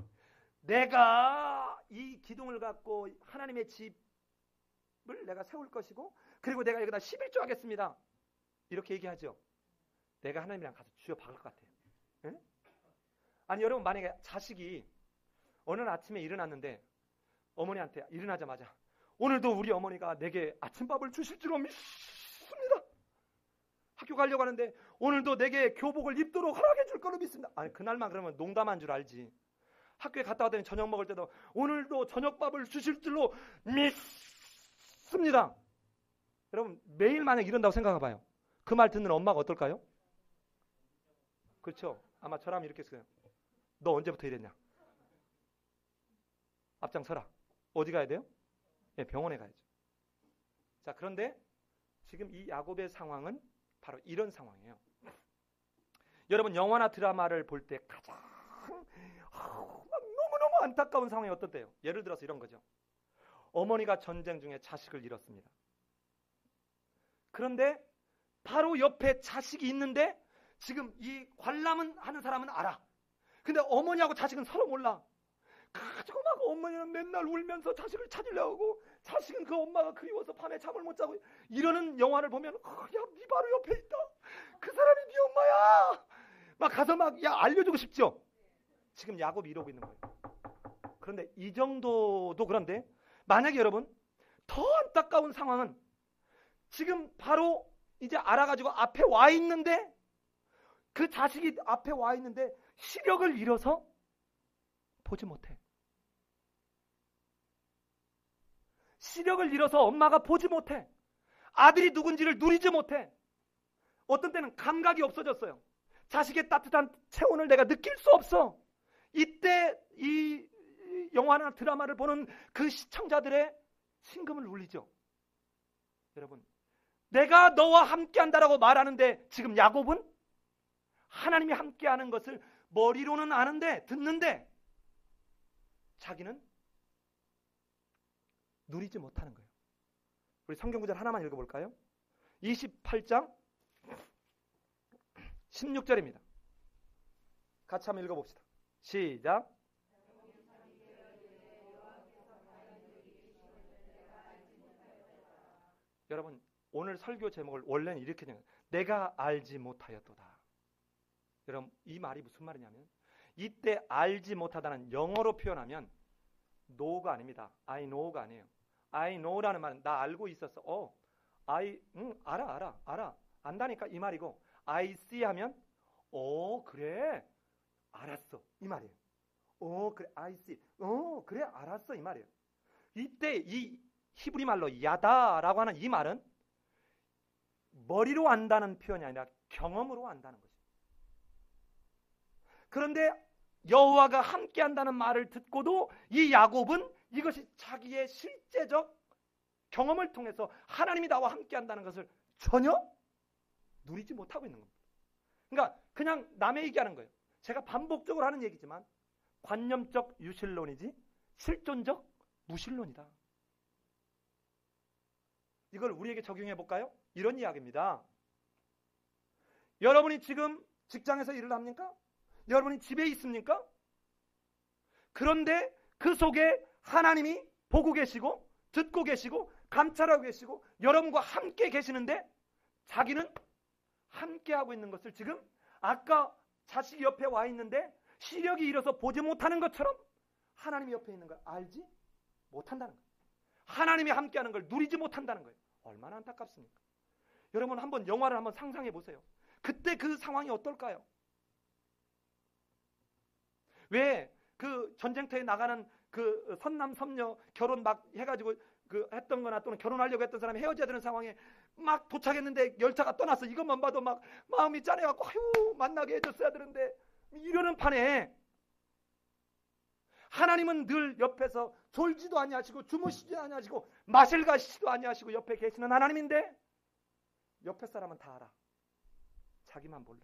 내가 이 기둥을 갖고 하나님의 집을 내가 세울 것이고 그리고 내가 여기다 11조 하겠습니다. 이렇게 얘기하죠. 내가 하나님이랑 가서 쥐어 박을 것 같아요. 예? 아니 여러분 만약에 자식이 어느 날 아침에 일어났는데 어머니한테 일어나자마자 오늘도 우리 어머니가 내게 아침밥을 주실 줄로 믿습니다. 학교 가려고 하는데 오늘도 내게 교복을 입도록 허락해 줄 거로 믿습니다. 아니 그날만 그러면 농담한 줄 알지. 학교에 갔다 왔더니 저녁 먹을 때도 오늘도 저녁밥을 주실 줄로 믿습니다. 여러분 매일 만약 이런다고 생각해 봐요. 그 말 듣는 엄마가 어떨까요? 그렇죠. 아마 저라면 이렇게 했어요. 너 언제부터 이랬냐? 앞장서라. 어디 가야 돼요? 네, 병원에 가야죠. 자, 그런데 지금 이 야곱의 상황은 바로 이런 상황이에요. 여러분 영화나 드라마를 볼 때 가장 너무너무 안타까운 상황이 어떤 때요? 예를 들어서 이런 거죠. 어머니가 전쟁 중에 자식을 잃었습니다. 그런데 바로 옆에 자식이 있는데 지금 이 관람은 하는 사람은 알아. 근데 어머니하고 자식은 서로 몰라. 가지고 막 어머니는 맨날 울면서 자식을 찾으려고 하고 자식은 그 엄마가 그리워서 밤에 잠을 못 자고 이러는 영화를 보면 야, 네 바로 옆에 있다. 그 사람이 네 엄마야. 막 가서 막 야 알려주고 싶죠. 지금 야곱이 이러고 있는 거예요. 그런데 이 정도도 그런데 만약에 여러분 더 안타까운 상황은 지금 바로 이제 알아가지고 앞에 와 있는데 그 자식이 앞에 와 있는데 시력을 잃어서 보지 못해. 시력을 잃어서 엄마가 보지 못해. 아들이 누군지를 누리지 못해. 어떤 때는 감각이 없어졌어요. 자식의 따뜻한 체온을 내가 느낄 수 없어. 이때 이 영화나 드라마를 보는 그 시청자들의 심금을 울리죠. 여러분 내가 너와 함께한다라고 말하는데 지금 야곱은 하나님이 함께하는 것을 머리로는 아는데 듣는데 자기는 누리지 못하는 거예요. 우리 성경 구절 하나만 읽어볼까요? 28장 16절입니다. 같이 한번 읽어봅시다. 시작. 여러분 오늘 설교 제목을 원래는 이렇게 정해요. 내가 알지 못하였도다. 여러분 이 말이 무슨 말이냐면 이때 알지 못하다는 영어로 표현하면 know가 아닙니다. I know가 아니에요. I know라는 말은 나 알고 있었어. 알아. 안다니까 이 말이고 I see 하면 그래 알았어 이 말이에요. 그래 I see. 그래 알았어 이 말이에요. 이때 이 히브리 말로 야다라고 하는 이 말은 머리로 안다는 표현이 아니라 경험으로 안다는 거죠. 그런데 여호와가 함께한다는 말을 듣고도 이 야곱은 이것이 자기의 실제적 경험을 통해서 하나님이 나와 함께한다는 것을 전혀 누리지 못하고 있는 겁니다. 그러니까 그냥 남의 얘기하는 거예요. 제가 반복적으로 하는 얘기지만 관념적 유실론이지 실존적 무실론이다. 이걸 우리에게 적용해 볼까요? 이런 이야기입니다. 여러분이 지금 직장에서 일을 합니까? 여러분이 집에 있습니까? 그런데 그 속에 하나님이 보고 계시고 듣고 계시고 감찰하고 계시고 여러분과 함께 계시는데 자기는 함께하고 있는 것을 지금 아까 자식이 옆에 와 있는데 시력이 잃어서 보지 못하는 것처럼 하나님이 옆에 있는 걸 알지 못한다는 거예요. 하나님이 함께하는 걸 누리지 못한다는 거예요. 얼마나 안타깝습니까? 여러분 한번 영화를 한번 상상해 보세요. 그때 그 상황이 어떨까요? 왜 그 전쟁터에 나가는 그 선남 선녀 결혼 막 해가지고 그 했던 거나 또는 결혼하려고 했던 사람이 헤어져야 되는 상황에 막 도착했는데 열차가 떠났어. 이것만 봐도 막 마음이 짠해갖고 아유 만나게 해줬어야 되는데 이러는 판에 하나님은 늘 옆에서 졸지도 아니하시고 주무시지도 아니하시고 마실 가시지도 아니하시고 옆에 계시는 하나님인데 옆에 사람은 다 알아. 자기만 몰라.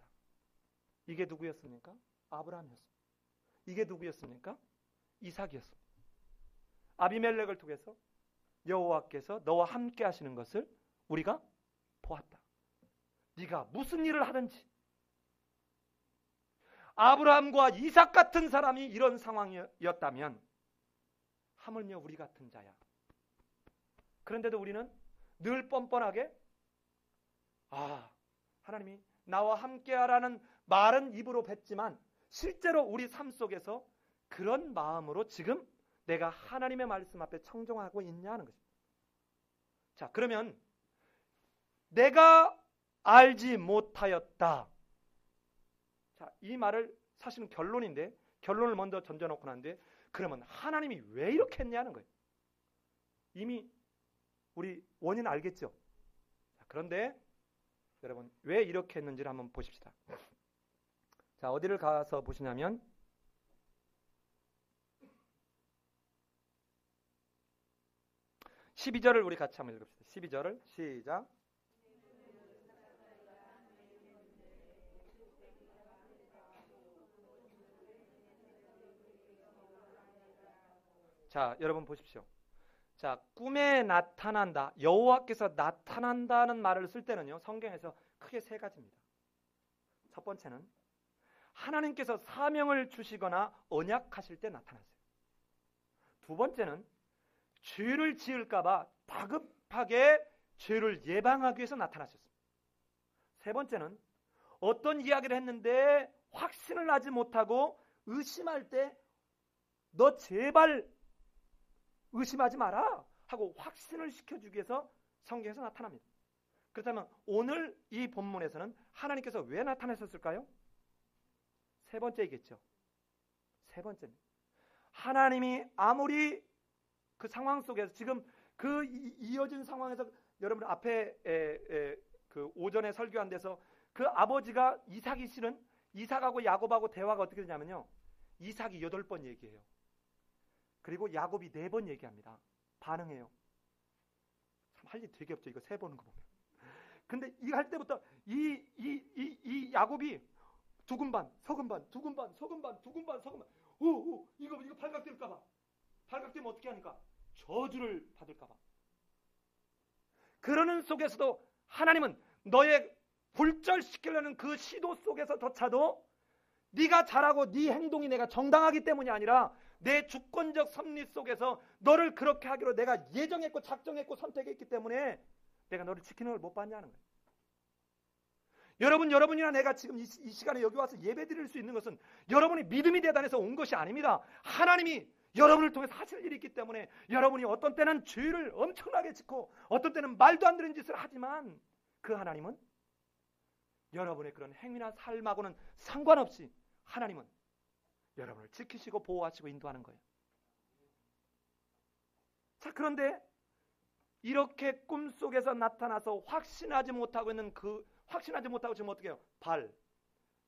이게 누구였습니까? 아브라함이었습니다. 이게 누구였습니까? 이삭이었습니다. 아비멜렉을 통해서 여호와께서 너와 함께 하시는 것을 우리가 보았다. 네가 무슨 일을 하든지 아브라함과 이삭 같은 사람이 이런 상황이었다면 하물며 우리 같은 자야. 그런데도 우리는 늘 뻔뻔하게 하나님이 나와 함께하라는 말은 입으로 뱉지만 실제로 우리 삶 속에서 그런 마음으로 지금 내가 하나님의 말씀 앞에 청종하고 있냐는 것입니다. 자, 그러면 내가 알지 못하였다. 자, 이 말을 사실은 결론인데 결론을 먼저 던져놓고 나는데 그러면 하나님이 왜 이렇게 했냐는 거예요. 이미 우리 원인 알겠죠? 자, 그런데 여러분 왜 이렇게 했는지를 한번 보십시다. 자, 어디를 가서 보시냐면 12절을 우리 같이 한번 읽읍시다. 12절을 시작. 자, 여러분 보십시오. 자, 꿈에 나타난다. 여호와께서 나타난다는 말을 쓸 때는요. 성경에서 크게 세 가지입니다. 첫 번째는 하나님께서 사명을 주시거나 언약하실 때 나타나세요. 두 번째는 죄를 지을까 봐 다급하게 죄를 예방하기 위해서 나타나셨습니다. 세 번째는 어떤 이야기를 했는데 확신을 하지 못하고 의심할 때 너 제발 의심하지 마라 하고 확신을 시켜주기 위해서 성경에서 나타납니다. 그렇다면 오늘 이 본문에서는 하나님께서 왜 나타나셨을까요? 세 번째이겠죠. 세 번째입니다. 하나님이 아무리 그 상황 속에서 지금 그 이어진 상황에서 여러분 앞에 그 오전에 설교한 데서 그 아버지가 이삭이 실은 이삭하고 야곱하고 대화가 어떻게 되냐면요. 이삭이 8번 얘기해요. 그리고 야곱이 4번 얘기합니다. 반응해요. 참 할 일 되게 없죠. 이거 세 보는 거 보면. 근데 이거 할 때부터 이 야곱이 두근반, 서근반, 두근반, 서근반, 두근반, 서근반. 이거 발각될까봐. 발각되면 어떻게 하니까? 저주를 받을까봐. 그러는 속에서도 하나님은 너의 굴절시키려는 그 시도 속에서조차도 네가 잘하고 네 행동이 내가 정당하기 때문이 아니라 내 주권적 섭리 속에서 너를 그렇게 하기로 내가 예정했고 작정했고 선택했기 때문에 내가 너를 지키는 걸 못 받냐는 거예요. 여러분이나 내가 지금 이 시간에 여기 와서 예배 드릴 수 있는 것은 여러분이 믿음이 대단해서 온 것이 아닙니다. 하나님이 여러분을 통해서 하실 일이 있기 때문에 여러분이 어떤 때는 죄를 엄청나게 짓고 어떤 때는 말도 안 되는 짓을 하지만 그 하나님은 여러분의 그런 행위나 삶하고는 상관없이 하나님은 여러분을 지키시고 보호하시고 인도하는 거예요. 자, 그런데 이렇게 꿈속에서 나타나서 확신하지 못하고 있는 확신하지 못하고 지금 어떻게 해요? 발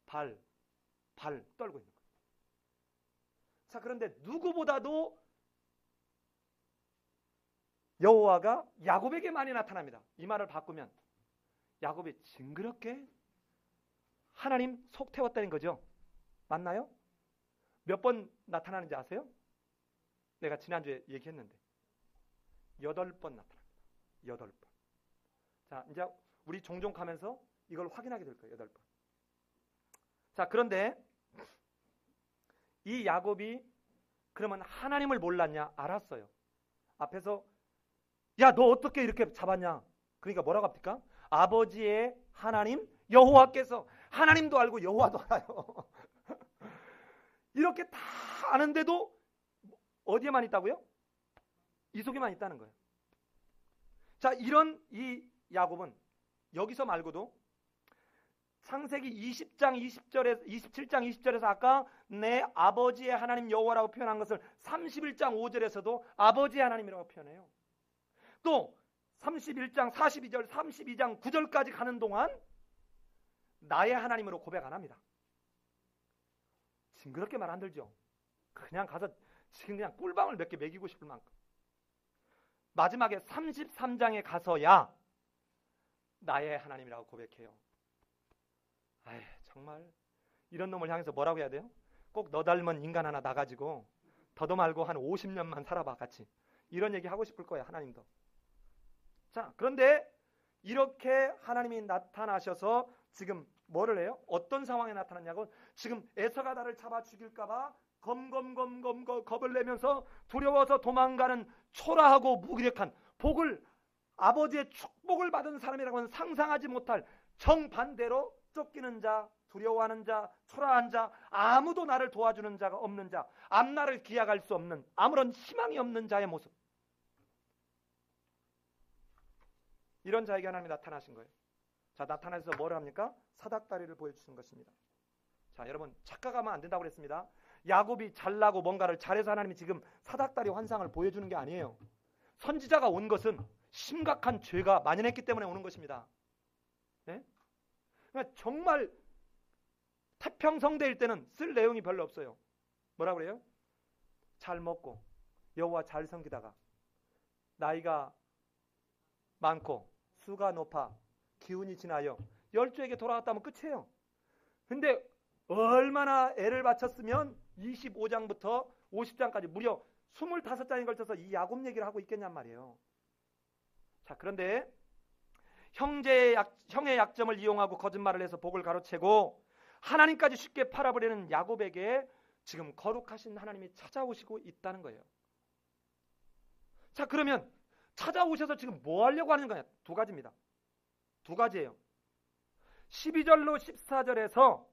떨고 있는 거예요. 자, 그런데 누구보다도 여호와가 야곱에게 많이 나타납니다. 이 말을 바꾸면 야곱이 징그럽게 하나님 속 태웠다는 거죠. 맞나요? 몇 번 나타나는지 아세요? 내가 지난주에 얘기했는데 8번 나타납니다. 8번. 자, 이제 우리 종종 가면서 이걸 확인하게 될 거예요. 8번. 자, 그런데 이 야곱이 그러면 하나님을 몰랐냐? 알았어요. 앞에서 야, 너 어떻게 이렇게 잡았냐? 그러니까 뭐라고 합니까? 아버지의 하나님 여호와께서, 하나님도 알고 여호와도 알아요. 이렇게 다 아는데도 어디에만 있다고요? 이 속에만 있다는 거예요. 자, 이런 이 야곱은 여기서 말고도 창세기 20장 20절에서 27장 20절에서 아까 내 아버지의 하나님 여호와라고 표현한 것을 31장 5절에서도 아버지의 하나님이라고 표현해요. 또 31장 42절 32장 9절까지 가는 동안 나의 하나님으로 고백 안 합니다. 징그럽게 말 안 들죠. 그냥 가서 지금 그냥 꿀방울 몇 개 먹이고 싶을 만큼. 마지막에 33장에 가서야 나의 하나님이라고 고백해요. 아이, 정말 이런 놈을 향해서 뭐라고 해야 돼요? 꼭 너 닮은 인간 하나 나가지고 더도 말고 한 50년만 살아봐 같이. 이런 얘기 하고 싶을 거예요. 하나님도. 자, 그런데 이렇게 하나님이 나타나셔서 지금 뭐를 해요? 어떤 상황에 나타났냐고, 지금 에서가 나를 잡아 죽일까봐 겁을 내면서 두려워서 도망가는 초라하고 무기력한, 복을, 아버지의 축복을 받은 사람이라고는 상상하지 못할 정반대로 쫓기는 자, 두려워하는 자, 초라한 자, 아무도 나를 도와주는 자가 없는 자, 앞날을 기약할 수 없는, 아무런 희망이 없는 자의 모습. 이런 자에게 하나님이 나타나신 거예요. 자, 나타나서 뭐를 합니까? 사닥다리를 보여주신 것입니다. 자, 여러분 착각하면 안 된다고 그랬습니다. 야곱이 잘나고 뭔가를 잘해서 하나님이 지금 사닥다리 환상을 보여주는 게 아니에요. 선지자가 온 것은 심각한 죄가 만연했기 때문에 오는 것입니다. 네? 그러니까 정말 태평성대일 때는 쓸 내용이 별로 없어요. 뭐라고 그래요? 잘 먹고 여호와 잘 섬기다가 나이가 많고 수가 높아 기운이 지나여 열조에게 돌아왔다면 끝이에요. 근데 얼마나 애를 바쳤으면 25장부터 50장까지 무려 25장에 걸쳐서 이 야곱 얘기를 하고 있겠냔 말이에요. 자, 그런데 형의 약점을 이용하고 거짓말을 해서 복을 가로채고 하나님까지 쉽게 팔아버리는 야곱에게 지금 거룩하신 하나님이 찾아오시고 있다는 거예요. 자, 그러면 찾아오셔서 지금 뭐 하려고 하는 거냐? 두 가지입니다. 두 가지예요. 12절로 14절에서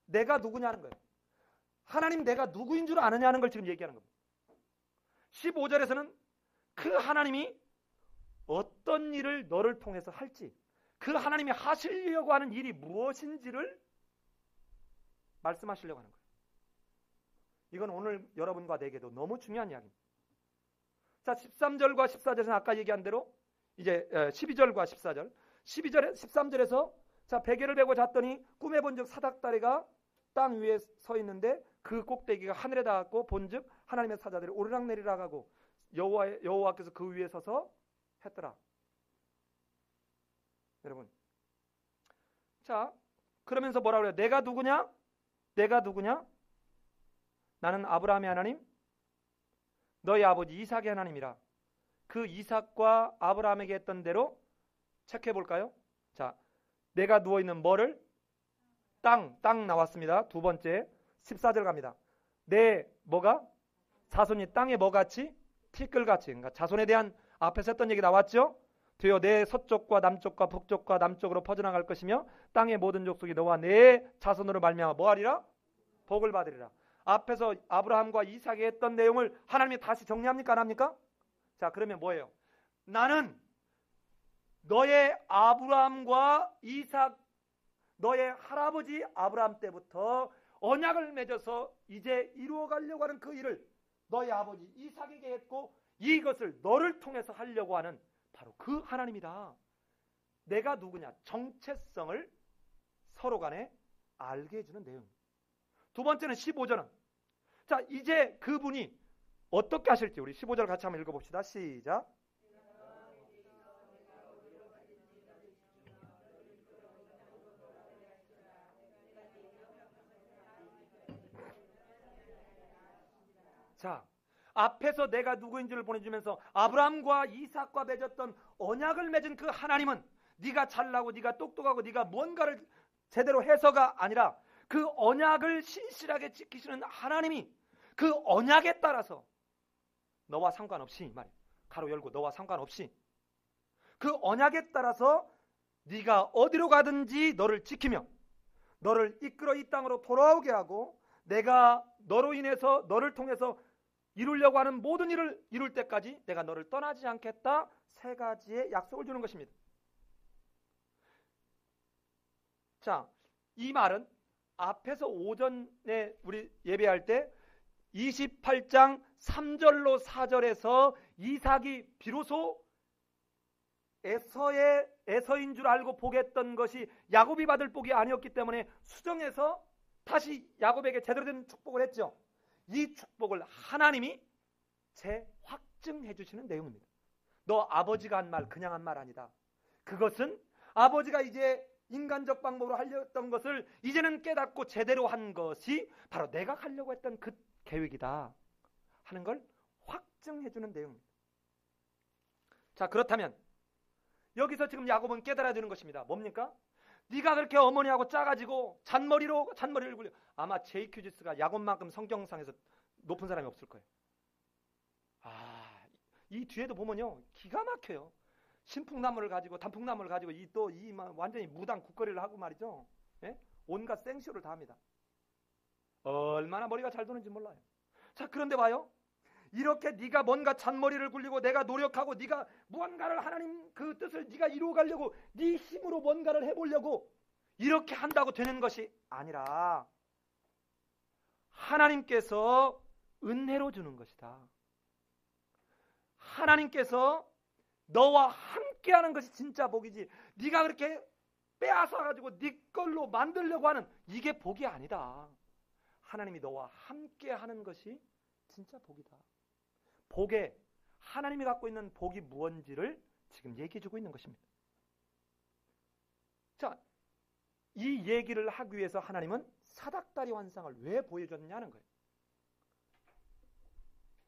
내가 누구냐는 거예요. 하나님 내가 누구인 줄 아느냐는 걸 지금 얘기하는 겁니다. 15절에서는 그 하나님이 어떤 일을 너를 통해서 할지, 그 하나님이 하시려고 하는 일이 무엇인지를 말씀하시려고 하는 거예요. 이건 오늘 여러분과 내게도 너무 중요한 이야기입니다. 자, 13절과 14절에서는 아까 얘기한 대로 이제 12절과 14절, 13절에서 자, 베개를 베고 잤더니 꿈에 본즉 사닥다리가 땅 위에 서 있는데 그 꼭대기가 하늘에 닿았고 본즉 하나님의 사자들이 오르락내리락 하고 여호와께서 그 위에 서서 했더라. 여러분, 자, 그러면서 뭐라고 그래요? 내가 누구냐? 나는 아브라함의 하나님, 너희 아버지 이삭의 하나님이라. 그 이삭과 아브라함에게 했던 대로 체크해 볼까요? 자, 내가 누워있는 뭐를? 땅 나왔습니다. 두 번째 14절 갑니다. 내 뭐가? 자손이 땅에 뭐같이? 티끌같이. 그러니까 자손에 대한 앞에서 했던 얘기 나왔죠? 되어 내 서쪽과 남쪽과 북쪽과 남쪽으로 퍼져나갈 것이며 땅의 모든 족속이 너와 내 자손으로 말미암아 뭐하리라? 복을 받으리라. 앞에서 아브라함과 이삭이 했던 내용을 하나님이 다시 정리합니까? 안 합니까? 자, 그러면 뭐예요? 나는 너의 아브라함과 이삭, 너의 할아버지 아브라함 때부터 언약을 맺어서 이제 이루어가려고 하는 그 일을 너의 아버지 이삭에게 했고 이것을 너를 통해서 하려고 하는 바로 그 하나님이다. 내가 누구냐? 정체성을 서로 간에 알게 해주는 내용입니다. 두 번째는 15절은 자, 이제 그분이 어떻게 하실지 우리 15절 같이 한번 읽어봅시다. 시작. 자, 앞에서 내가 누구인지를 보내주면서 아브라함과 이삭과 맺었던 언약을 맺은 그 하나님은 네가 잘나고 네가 똑똑하고 네가 뭔가를 제대로 해서가 아니라 그 언약을 신실하게 지키시는 하나님이 그 언약에 따라서 너와 상관없이 말이에요. 가로 열고 너와 상관없이 그 언약에 따라서 네가 어디로 가든지 너를 지키며 너를 이끌어 이 땅으로 돌아오게 하고 내가 너로 인해서 너를 통해서 이루려고 하는 모든 일을 이룰 때까지 내가 너를 떠나지 않겠다. 세 가지의 약속을 주는 것입니다. 자, 이 말은 앞에서 오전에 우리 예배할 때 28장 3절로 4절에서 이삭이 비로소 에서인 줄 알고 복했던 것이 야곱이 받을 복이 아니었기 때문에 수정해서 다시 야곱에게 제대로 된 축복을 했죠. 이 축복을 하나님이 재확증해 주시는 내용입니다. 너 아버지가 한 말 그냥 한 말 아니다. 그것은 아버지가 이제 인간적 방법으로 하려던 것을 이제는 깨닫고 제대로 한 것이 바로 내가 하려고 했던 그 계획이다 하는 걸 확증해 주는 내용입니다. 자, 그렇다면 여기서 지금 야곱은 깨달아야 되는 것입니다. 뭡니까? 네가 그렇게 어머니하고 짜가지고 잔머리를 굴려. 아마 제이큐지스가 야곱만큼 성경상에서 높은 사람이 없을 거예요. 이 뒤에도 보면요, 기가 막혀요. 신풍나무를 가지고 단풍나무를 가지고 이 완전히 무당 국거리를 하고 말이죠. 예? 온갖 생쇼를 다 합니다. 얼마나 머리가 잘 도는지 몰라요. 자, 그런데 봐요. 이렇게 네가 뭔가 잔머리를 굴리고 내가 노력하고 네가 무언가를 하나님 그 뜻을 네가 이루어가려고 네 힘으로 뭔가를 해보려고 이렇게 한다고 되는 것이 아니라 하나님께서 은혜로 주는 것이다. 하나님께서 너와 함께하는 것이 진짜 복이지, 네가 그렇게 빼앗아가지고 네 걸로 만들려고 하는 이게 복이 아니다. 하나님이 너와 함께하는 것이 진짜 복이다. 복에 하나님이 갖고 있는 복이 무엇인지를 지금 얘기해주고 있는 것입니다. 자, 이 얘기를 하기 위해서 하나님은 사닥다리 환상을 왜 보여줬냐는 거예요.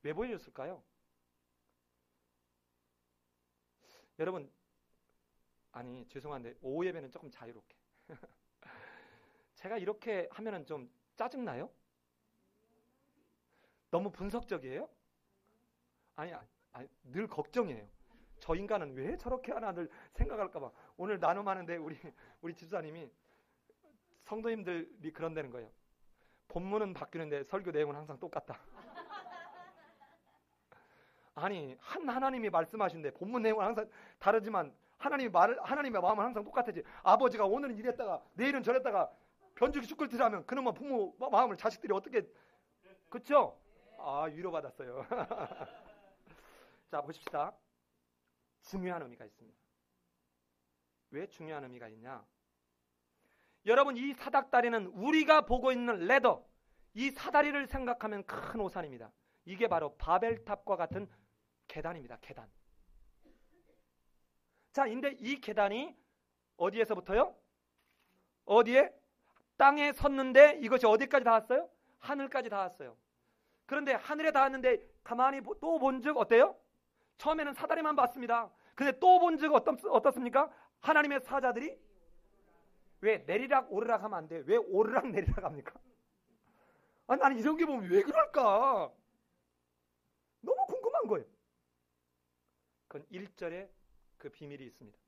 왜 보여줬을까요? 여러분, 아니 죄송한데 오후 예배는 조금 자유롭게 제가 이렇게 하면은 좀 짜증나요? 너무 분석적이에요? 아니, 늘 걱정이에요. 저 인간은 왜 저렇게 하나 늘 생각할까봐. 오늘 나눔하는데 우리 집사님이 성도님들이 그런다는 거예요. 본문은 바뀌는데 설교 내용은 항상 똑같다. 아니, 하나님이 말씀하신데 본문 내용은 항상 다르지만 하나님의 마음은 항상 똑같아지. 아버지가 오늘은 이랬다가 내일은 저랬다가 변죽이 쭈끌듯이 하면 그놈의 부모 마음을 자식들이 어떻게, 그렇죠? 위로받았어요. 자, 보십시다. 중요한 의미가 있습니다. 왜 중요한 의미가 있냐? 여러분, 이 사닥다리는 우리가 보고 있는 레더, 이 사다리를 생각하면 큰 오산입니다. 이게 바로 바벨탑과 같은 계단입니다. 계단. 자, 근데 이 계단이 어디에서부터요? 어디에? 땅에 섰는데 이것이 어디까지 닿았어요? 하늘까지 닿았어요. 그런데 하늘에 닿았는데 가만히 또 본 즉 어때요? 처음에는 사다리만 봤습니다. 근데 또 본 즉 어떻습니까? 하나님의 사자들이 왜 내리락 오르락 하면 안 돼? 왜 오르락 내리락 합니까? 나는 이런 게 보면 왜 그럴까? 너무 궁금한 거예요. 그건 1절에 그 비밀이 있습니다.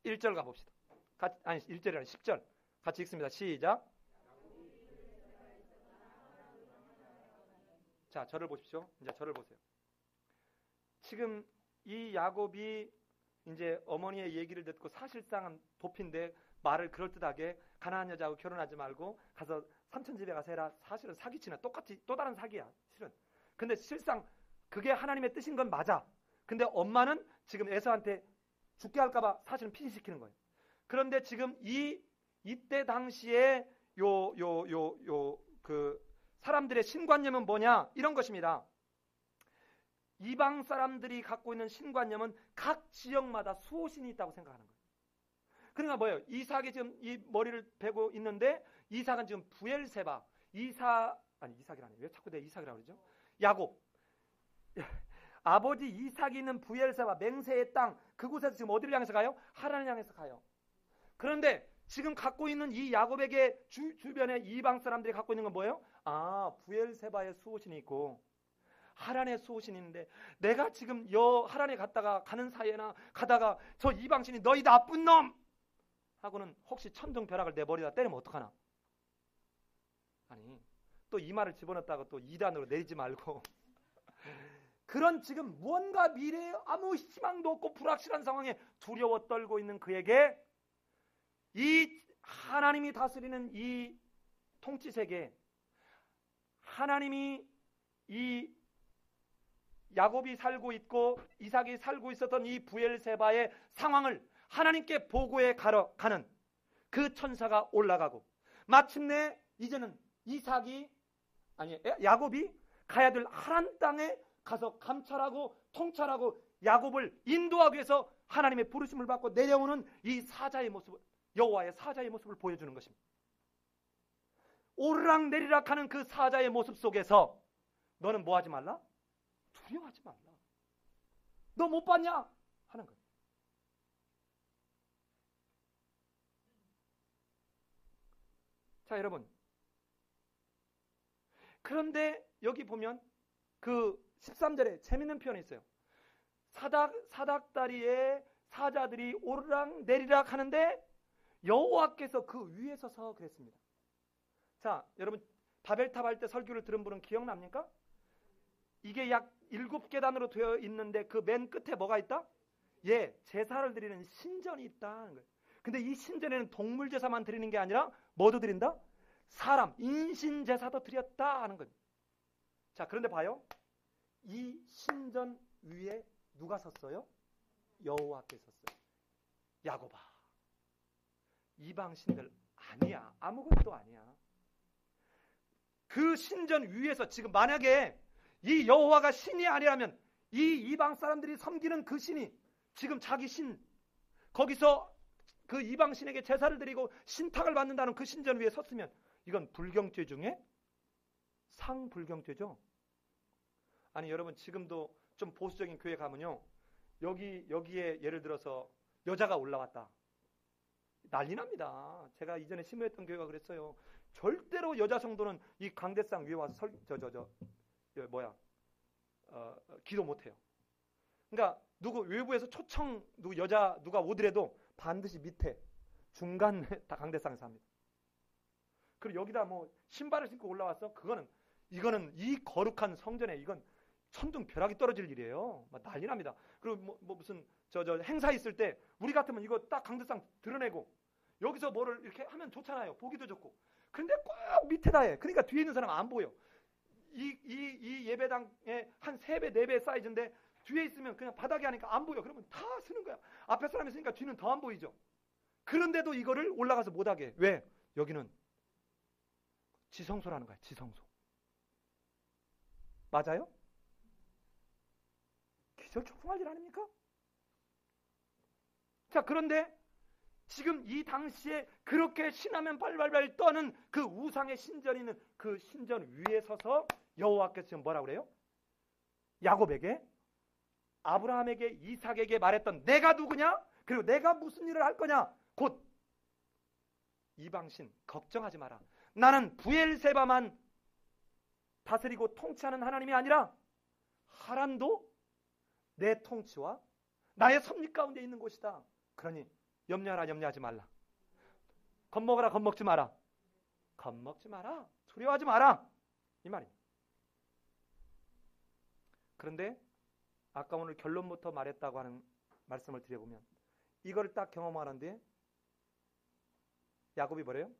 1절 가봅시다. 1절이 아니라 10절. 같이 읽습니다. 시작. 자, 저를 보십시오. 이제 저를 보세요. 지금 이 야곱이 이제 어머니의 얘기를 듣고 사실상은 도피인데 말을 그럴듯하게 가나안 여자하고 결혼하지 말고 가서 삼촌 집에 가서 해라. 사실은 사기치나 똑같이 또 다른 사기야. 실은. 근데 실상 그게 하나님의 뜻인 건 맞아. 근데 엄마는 지금 에서한테 죽게 할까봐 사실은 피신시키는 거예요. 그런데 지금 이때 당시에 그 사람들의 신관념은 뭐냐? 이런 것입니다. 이방 사람들이 갖고 있는 신관념은 각 지역마다 수호신이 있다고 생각하는 거예요. 그러니까 뭐예요? 이삭이 지금 이 머리를 베고 있는데 이삭은 지금 부엘세바, 이삭이라니 왜 자꾸 내 이삭이라고 그러죠? 야곱. 아버지 이삭이 있는 부엘세바, 맹세의 땅, 그곳에서 지금 어디를 향해서 가요? 하란을 향해서 가요. 그런데 지금 갖고 있는 이 야곱에게 주변에 이방 사람들이 갖고 있는 건 뭐예요? 부엘세바의 수호신이 있고 하란의 수호신이 있는데 내가 지금 하란에 가는 사이에나 가다가 저 이방신이 너희 나쁜 놈! 하고는 혹시 천둥벼락을 내 머리에다 때리면 어떡하나? 아니, 또 이 말을 집어넣었다가 또 2단으로 내리지 말고 그런 지금 무언가 미래에 아무 희망도 없고 불확실한 상황에 두려워 떨고 있는 그에게 이 하나님이 다스리는 이 통치세계, 하나님이 이 야곱이 살고 있고 이삭이 살고 있었던 이 부엘세바의 상황을 하나님께 보고해 가는 그 천사가 올라가고 마침내 이제는 야곱이 가야 될 하란 땅에 가서 감찰하고 통찰하고 야곱을 인도하기 위해서 하나님의 부르심을 받고 내려오는 이 사자의 모습을, 여호와의 사자의 모습을 보여주는 것입니다. 오르락 내리락 하는 그 사자의 모습 속에서 너는 뭐 하지 말라? 두려워하지 말라. 너 못 봤냐? 하는 거예요. 자, 여러분. 그런데 여기 보면 그 13절에 재밌는 표현이 있어요. 사닥다리에 사자들이 오르락 내리락 하는데 여호와께서 그 위에 서서 그랬습니다. 자, 여러분 바벨탑 할 때 설교를 들은 분은 기억납니까? 이게 약 7계단으로 되어 있는데 그 맨 끝에 뭐가 있다? 예, 제사를 드리는 신전이 있다는 거예요. 근데 이 신전에는 동물 제사만 드리는 게 아니라 뭐도 드린다? 사람, 인신 제사도 드렸다 하는 거예요. 자, 그런데 봐요. 이 신전 위에 누가 섰어요? 여호와께서 섰어요. 야곱아, 이방 신들 아니야. 아무것도 아니야. 그 신전 위에서 지금 만약에 이 여호와가 신이 아니라면 이 이방 사람들이 섬기는 그 신이 지금 자기 신, 거기서 그 이방 신에게 제사를 드리고 신탁을 받는다는 그 신전 위에 섰으면 이건 불경죄 중에 상불경죄죠. 아니 여러분 지금도 좀 보수적인 교회 가면요, 여기에 예를 들어서 여자가 올라왔다, 난리 납니다. 제가 이전에 심호했던 교회가 그랬어요. 절대로 여자 성도는 이 강대상 위에 와서 기도 못해요. 그러니까 외부에서 초청 여자 누가 오더라도 반드시 밑에 중간 다 강대상에서 합니다. 그리고 여기다 뭐 신발을 신고 올라와서 이거는 이 거룩한 성전에 이건 천둥벼락이 떨어질 일이에요. 막 난리 납니다. 그리고 무슨 행사 있을 때 우리 같으면 이거 딱 강대상 드러내고 여기서 뭐를 이렇게 하면 좋잖아요. 보기도 좋고. 그런데 꼭 밑에다 해. 그러니까 뒤에 있는 사람은 안 보여. 이 예배당에 한 3배, 4배 사이즈인데 뒤에 있으면 그냥 바닥에 하니까 안 보여. 그러면 다 쓰는 거야. 앞에 사람이 있으니까 뒤는 더 안 보이죠. 그런데도 이거를 올라가서 못하게. 왜? 여기는 지성소라는 거야. 지성소. 맞아요? 기절초풍할 일 아닙니까? 자, 그런데 지금 이 당시에 그렇게 신하면 발발발 떠는 그 우상의 신전이 있는 그 신전 위에 서서 여호와께서 지금 뭐라고 그래요? 야곱에게, 아브라함에게, 이삭에게 말했던 내가 누구냐? 그리고 내가 무슨 일을 할 거냐? 곧 이방신 걱정하지 마라. 나는 부엘세바만 다스리고 통치하는 하나님이 아니라 하란도 내 통치와 나의 섭리 가운데 있는 곳이다. 그러니 염려하라, 염려하지 말라. 겁먹어라, 겁먹지 마라. 겁먹지 마라. 두려워하지 마라. 이 말입니다. 그런데 아까 오늘 결론부터 말했다고 하는 말씀을 드려보면 이걸 딱 경험하는데 야곱이 뭐래요?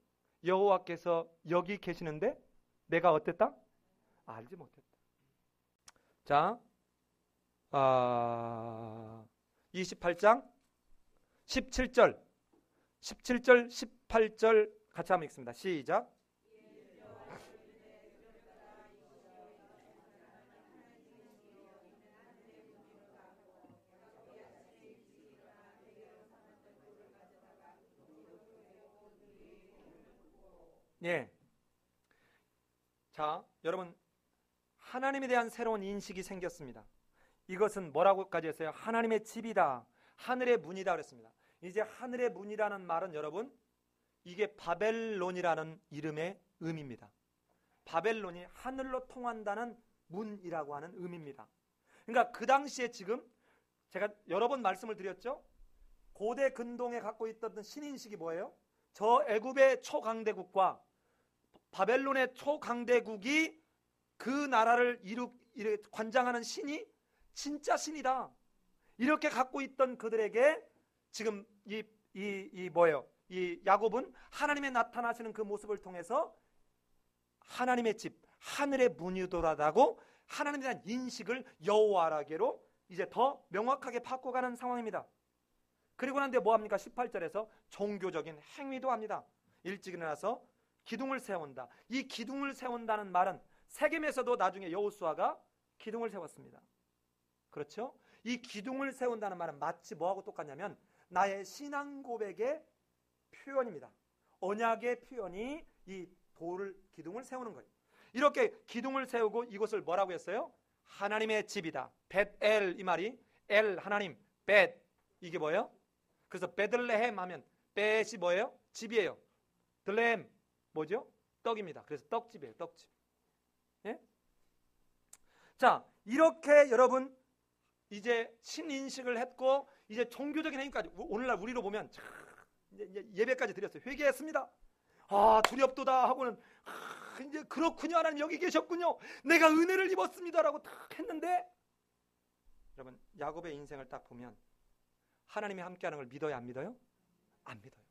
여호와께서 여기 계시는데 내가 어땠다? 알지 못했다. 자, 28장 17절 18절 같이 한번 읽습니다. 시작. 예. 자, 여러분 하나님에 대한 새로운 인식이 생겼습니다. 이것은 뭐라고까지 했어요? 하나님의 집이다. 하늘의 문이다 그랬습니다. 이제 하늘의 문이라는 말은 여러분 이게 바벨론이라는 이름의 의미입니다. 바벨론이 하늘로 통한다는 문이라고 하는 의미입니다. 그러니까 그 당시에 지금 제가 여러 번 말씀을 드렸죠. 고대 근동에 갖고 있던 신인식이 뭐예요? 저 애굽의 초강대국과 바벨론의 초강대국이 그 나라를 관장하는 신이 진짜 신이다. 이렇게 갖고 있던 그들에게 지금 이 야곱은 하나님의 나타나시는 그 모습을 통해서 하나님의 집, 하늘의 문이도라고 하나님에 대한 인식을 여호와라게로 이제 더 명확하게 바꿔가는 상황입니다. 그리고 난데 뭐합니까? 18절에서 종교적인 행위도 합니다. 일찍 일어나서 기둥을 세운다. 이 기둥을 세운다는 말은 세겜에서도 나중에 여호수아가 기둥을 세웠습니다. 그렇죠? 이 기둥을 세운다는 말은 마치 뭐하고 똑같냐면 나의 신앙 고백의 표현입니다. 언약의 표현이 이 기둥을 세우는 거예요. 이렇게 기둥을 세우고 이곳을 뭐라고 했어요? 하나님의 집이다. 벳엘, 이 말이 엘 하나님, 벳 이게 뭐예요? 그래서 베들레헴 하면 벳이 뭐예요? 집이에요. 들레헴 뭐죠? 떡입니다. 그래서 떡집이에요. 떡집. 예? 자, 이렇게 여러분 이제 신인식을 했고 이제 종교적인 행위까지 오늘날 우리로 보면 참 이제 예배까지 드렸어요. 회개했습니다. 아, 두렵도다 하고는 이제 그렇군요. 하나님 여기 계셨군요. 내가 은혜를 입었습니다라고 딱 했는데 여러분 야곱의 인생을 딱 보면 하나님이 함께하는 걸 믿어요, 안 믿어요? 안 믿어요.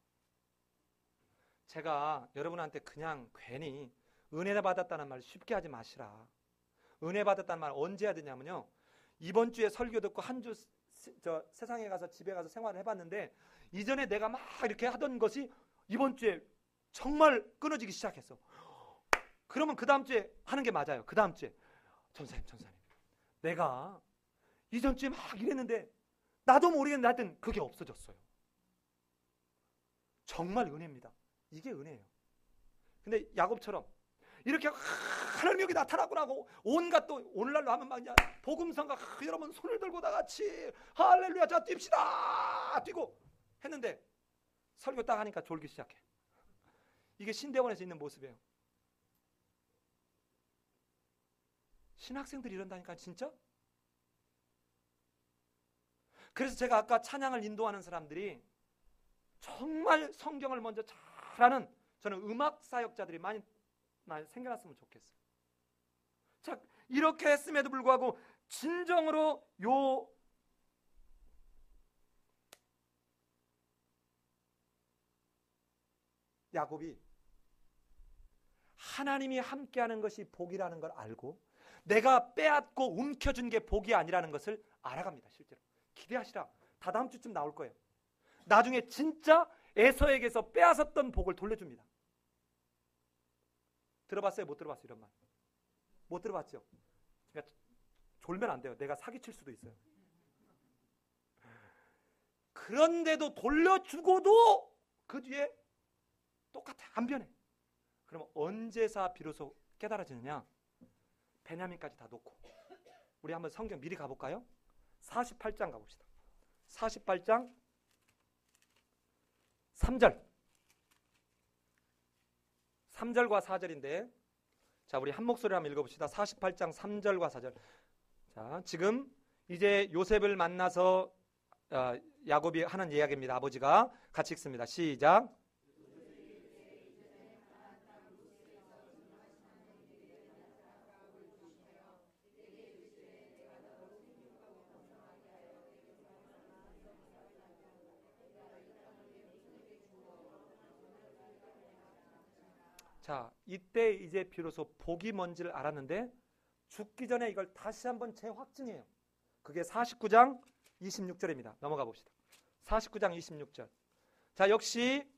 제가 여러분한테 그냥 괜히 은혜 받았다는 말 쉽게 하지 마시라. 은혜 받았다는 말 언제 해야 되냐면요. 이번 주에 설교 듣고 한 주 세상에 가서 집에 가서 생활을 해봤는데 이전에 내가 막 이렇게 하던 것이 이번 주에 정말 끊어지기 시작했어. 그러면 그 다음 주에 하는 게 맞아요. 그 다음 주에 전사님 내가 이전 주에 막 이랬는데 나도 모르겠는데 하여튼 그게 없어졌어요. 정말 은혜입니다. 이게 은혜예요. 근데 야곱처럼 이렇게 하나님 여기 나타나고 나고 온갖 또 오늘날로 하면 막 복음성가 여러분 손을 들고 다 같이 할렐루야 자 뜁시다 뛰고 했는데 설교 딱 하니까 졸기 시작해. 이게 신대원에서 있는 모습이에요. 신학생들이 이런다니까 진짜. 그래서 제가 아까 찬양을 인도하는 사람들이 정말 성경을 먼저 잘하는 저는 음악 사역자들이 많이 생겨났으면 좋겠어요. 자, 이렇게 했음에도 불구하고 진정으로 요 야곱이 하나님이 함께하는 것이 복이라는 걸 알고 내가 빼앗고 움켜준 게 복이 아니라는 것을 알아갑니다. 실제로 기대하시라. 다 다음 주쯤 나올 거예요. 나중에 진짜 에서에게서 빼앗았던 복을 돌려줍니다. 들어봤어요? 못 들어봤어요? 이런 말 못 들어봤죠? 그러니까 졸면 안 돼요. 내가 사기칠 수도 있어요. 그런데도 돌려주고도 그 뒤에 똑같아. 안 변해. 그러면 언제사 비로소 깨달아지느냐? 베냐민까지 다 놓고 우리 한번 성경 미리 가볼까요? 48장 가봅시다. 48장 3절 3절과 4절인데 자 우리 한 목소리로 한번 읽어봅시다. 48장 3절과 4절. 자 지금 이제 요셉을 만나서 야곱이 하는 이야기입니다. 아버지가 같이 읽습니다. 시작. 자, 이때 이제 비로소 복이 뭔지를 알았는데 죽기 전에 이걸 다시 한번 재확증해요. 그게 49장 26절입니다. 넘어가 봅시다. 49장 26절. 자, 역시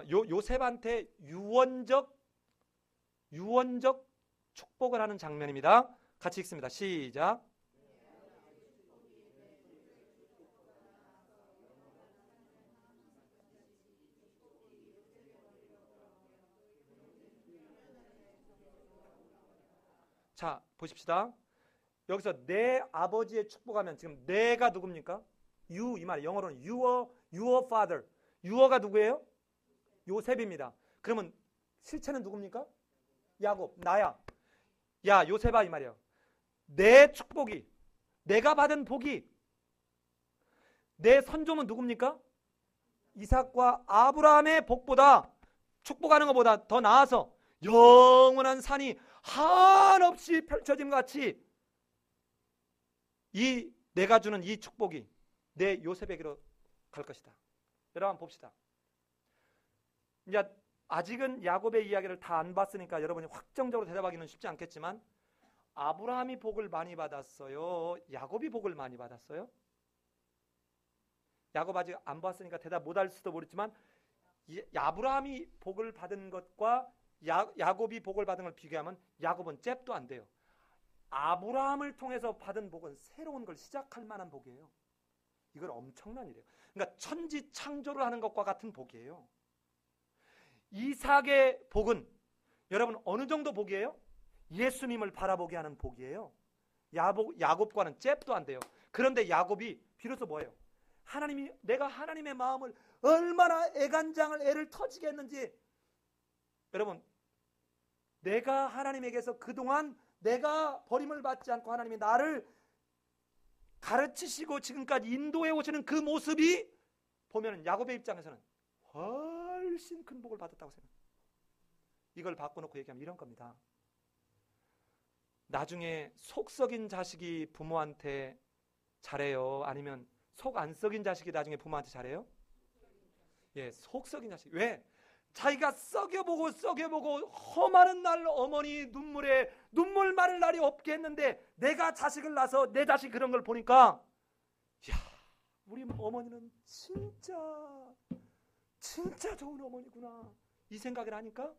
요셉한테 유언적 축복을 하는 장면입니다. 같이 읽습니다. 시작. 자, 보십시다. 여기서 내 아버지의 축복하면 지금 내가 누굽니까? You 이 말 영어로는 your father. you가 누구예요? 요셉입니다. 그러면 실체는 누굽니까? 야곱, 나야. 야, 요셉아 이 말이에요. 내 축복이 내가 받은 복이 내 선조는 누굽니까? 이삭과 아브라함의 복보다 축복하는 것보다 더 나아서 영원한 산이 한없이 펼쳐짐 같이 이 내가 주는 이 축복이 내 요셉에게로 갈 것이다. 여러분 봅시다. 이제 아직은 야곱의 이야기를 다 안 봤으니까 여러분이 확정적으로 대답하기는 쉽지 않겠지만 아브라함이 복을 많이 받았어요? 야곱이 복을 많이 받았어요? 야곱 아직 안 봤으니까 대답 못할 수도 모르지만 아브라함이 복을 받은 것과 야곱이 복을 받은 걸 비교하면 야곱은 잽도 안 돼요. 아브라함을 통해서 받은 복은 새로운 걸 시작할 만한 복이에요. 이걸 엄청난 일이에요. 그러니까 천지 창조를 하는 것과 같은 복이에요. 이삭의 복은 여러분 어느 정도 복이에요? 예수님을 바라보게 하는 복이에요. 야곱과는 잽도 안 돼요. 그런데 야곱이 비로소 뭐예요? 내가 하나님의 마음을 얼마나 애간장을 애를 터지게 했는지 여러분, 내가 하나님에게서 그동안 내가 버림을 받지 않고 하나님이 나를 가르치시고 지금까지 인도해 오시는 그 모습이 보면 야곱의 입장에서는 훨씬 큰 복을 받았다고 생각합니다. 이걸 바꿔놓고 얘기하면 이런 겁니다. 나중에 속 썩인 자식이 부모한테 잘해요? 아니면 속 안 썩인 자식이 나중에 부모한테 잘해요? 예, 속 썩인 자식. 왜? 자기가 썩여보고 험하는 날 어머니 눈물에 눈물 마를 날이 없게 했는데 내가 자식을 낳아서 내 자식 그런 걸 보니까 야, 우리 어머니는 진짜 좋은 어머니구나 이 생각을 하니까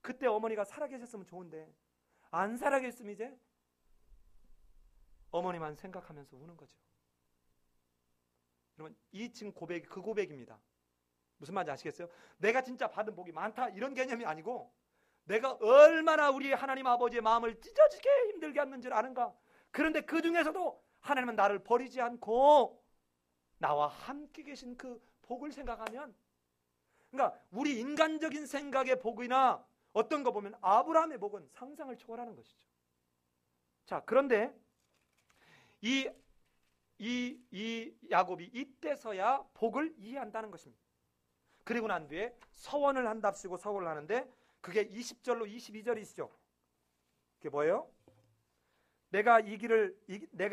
그때 어머니가 살아계셨으면 좋은데 안 살아계셨으면 이제 어머니만 생각하면서 우는 거죠. 여러분, 이 지금 고백이 그 고백입니다. 무슨 말인지 아시겠어요? 내가 진짜 받은 복이 많다 이런 개념이 아니고 내가 얼마나 우리 하나님 아버지의 마음을 찢어지게 힘들게 했는지를 아는가. 그런데 그 중에서도 하나님은 나를 버리지 않고 나와 함께 계신 그 복을 생각하면, 그러니까 우리 인간적인 생각의 복이나 어떤 거 보면 아브라함의 복은 상상을 초월하는 것이죠. 자, 그런데 이 야곱이 이때서야 복을 이해한다는 것입니다. 그리고 난 뒤에 서원을 한답시고 서원을 하는데 그게 20절로 22절이시죠. 그게 뭐예요? 내가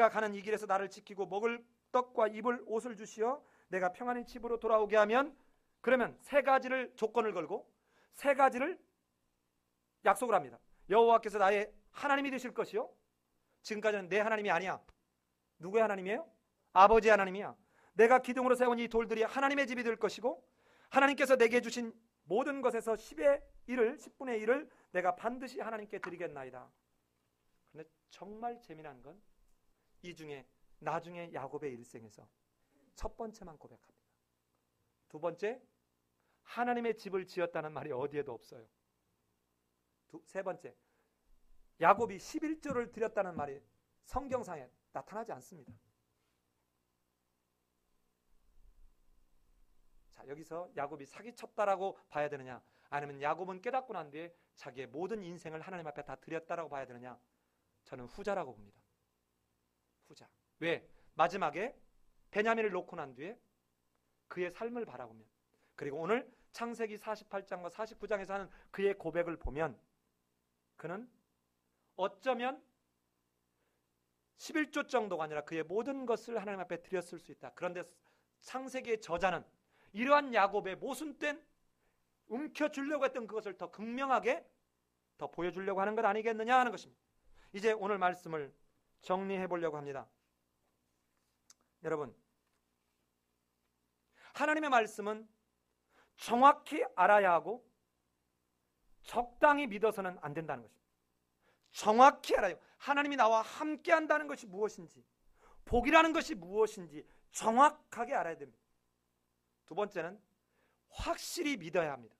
가는 이 길에서 나를 지키고 먹을 떡과 입을 옷을 주시어 내가 평안히 집으로 돌아오게 하면, 그러면 세 가지를 조건을 걸고 세 가지를 약속을 합니다. 여호와께서 나의 하나님이 되실 것이요. 지금까지는 내 하나님이 아니야. 누구의 하나님이에요? 아버지의 하나님이야. 내가 기둥으로 세운 이 돌들이 하나님의 집이 될 것이고 하나님께서 내게 주신 모든 것에서 10분의 1을 내가 반드시 하나님께 드리겠나이다. 그런데 정말 재미난 건 이 중에 나중에 야곱의 일생에서 첫 번째만 고백합니다. 두 번째, 하나님의 집을 지었다는 말이 어디에도 없어요. 세 번째, 야곱이 11조를 드렸다는 말이 성경상에 나타나지 않습니다. 자, 여기서 야곱이 사기쳤다라고 봐야 되느냐, 아니면 야곱은 깨닫고 난 뒤에 자기의 모든 인생을 하나님 앞에 다 드렸다라고 봐야 되느냐, 저는 후자라고 봅니다. 후자. 왜? 마지막에 베냐민을 놓고 난 뒤에 그의 삶을 바라보면, 그리고 오늘 창세기 48장과 49장에서 하는 그의 고백을 보면 그는 어쩌면 11조 정도가 아니라 그의 모든 것을 하나님 앞에 드렸을 수 있다. 그런데 창세기의 저자는 이러한 야곱의 모순된 움켜주려고 했던 그것을 더 극명하게 더 보여주려고 하는 것 아니겠느냐 하는 것입니다. 이제 오늘 말씀을 정리해 보려고 합니다. 여러분, 하나님의 말씀은 정확히 알아야 하고 적당히 믿어서는 안 된다는 것입니다. 정확히 알아요. 하나님이 나와 함께 한다는 것이 무엇인지, 복이라는 것이 무엇인지 정확하게 알아야 됩니다. 두 번째는 확실히 믿어야 합니다.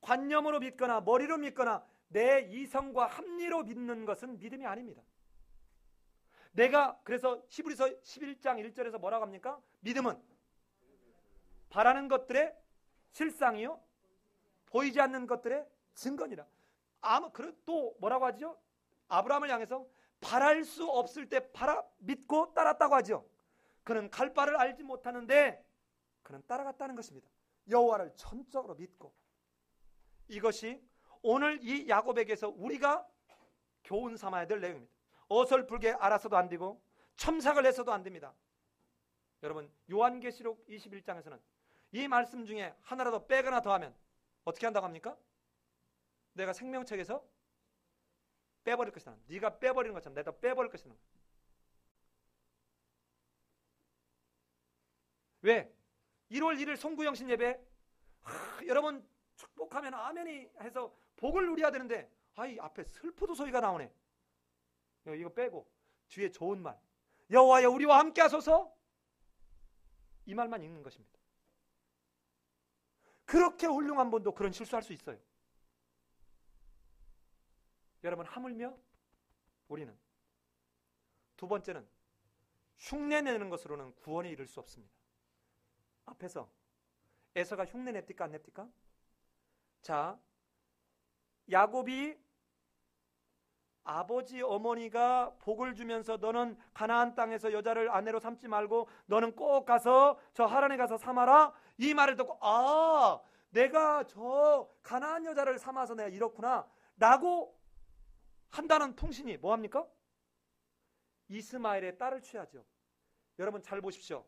관념으로 믿거나 머리로 믿거나 내 이성과 합리로 믿는 것은 믿음이 아닙니다. 내가 그래서 히브리서 11장 1절에서 뭐라고 합니까? 믿음은 바라는 것들의 실상이요 보이지 않는 것들의 증거니라. 또 뭐라고 하죠? 아브라함을 향해서 바랄 수 없을 때 믿고 따랐다고 하죠. 그는 갈 바를 알지 못하는데 그는 따라갔다는 것입니다. 여호와를 전적으로 믿고. 이것이 오늘 이 야곱에게서 우리가 교훈 삼아야 될 내용입니다. 어설프게 알아서도 안 되고 첨삭을 해서도 안 됩니다. 여러분, 요한계시록 21장에서는 이 말씀 중에 하나라도 빼거나 더하면 어떻게 한다고 합니까? 내가 생명책에서 빼버릴 것이다. 네가 빼버리는 것처럼 내가 빼버릴 것이다. 왜? 1월 1일 송구영신 예배 여러분 축복하면 아멘이 해서 복을 누려야 되는데 이 앞에 슬프도 소리가 나오네. 이거 빼고 뒤에 좋은 말, 여호와여 우리와 함께 하소서, 이 말만 읽는 것입니다. 그렇게 훌륭한 분도 그런 실수할 수 있어요. 여러분, 하물며 우리는 두 번째는 흉내내는 것으로는 구원에 이를 수 없습니다. 앞에서 에서가 흉내 냅니까 안 냅니까? 자, 야곱이 아버지 어머니가 복을 주면서 너는 가나안 땅에서 여자를 아내로 삼지 말고 너는 꼭 가서 저 하란에 가서 삼아라, 이 말을 듣고 내가 저 가나안 여자를 삼아서 내가 이렇구나 라고 한다는 통신이 뭐합니까? 이스마엘의 딸을 취하죠. 여러분 잘 보십시오.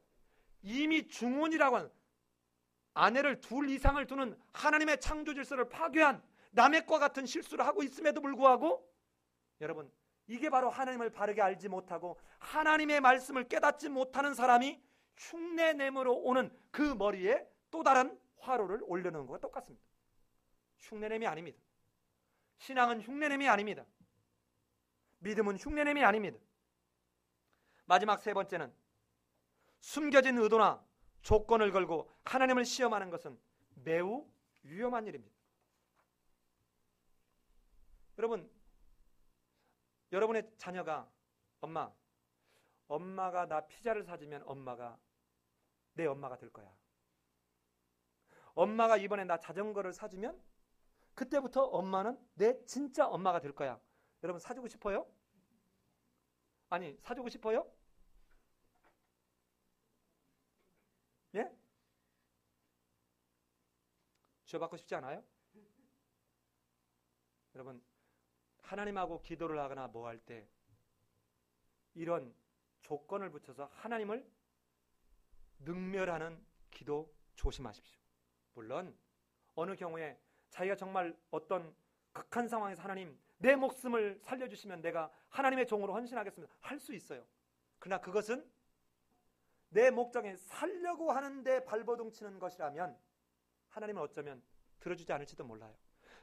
이미 중혼이라고 하는, 아내를 둘 이상을 두는 하나님의 창조 질서를 파괴한 라멕과 같은 실수를 하고 있음에도 불구하고, 여러분 이게 바로 하나님을 바르게 알지 못하고 하나님의 말씀을 깨닫지 못하는 사람이 흉내내므로 오는 그 머리에 또 다른 화로를 올려놓은 것과 똑같습니다. 흉내냄이 아닙니다. 신앙은 흉내냄이 아닙니다. 믿음은 흉내냄이 아닙니다. 마지막 세 번째는 숨겨진 의도나 조건을 걸고 하나님을 시험하는 것은 매우 위험한 일입니다. 여러분, 여러분의 자녀가 엄마가 나 피자를 사주면 엄마가 내 엄마가 될 거야. 엄마가 이번에 나 자전거를 사주면 그때부터 엄마는 내 진짜 엄마가 될 거야. 여러분 사주고 싶어요? 아니, 사주고 싶어요? 예? 쥐어받고 싶지 않아요? 여러분, 하나님하고 기도를 하거나 뭐 할 때 이런 조건을 붙여서 하나님을 능멸하는 기도 조심하십시오. 물론 어느 경우에 자기가 정말 어떤 극한 상황에서 하나님 내 목숨을 살려주시면 내가 하나님의 종으로 헌신하겠습니다 할 수 있어요. 그러나 그것은 내 목적에 살려고 하는데 발버둥 치는 것이라면 하나님은 어쩌면 들어주지 않을지도 몰라요.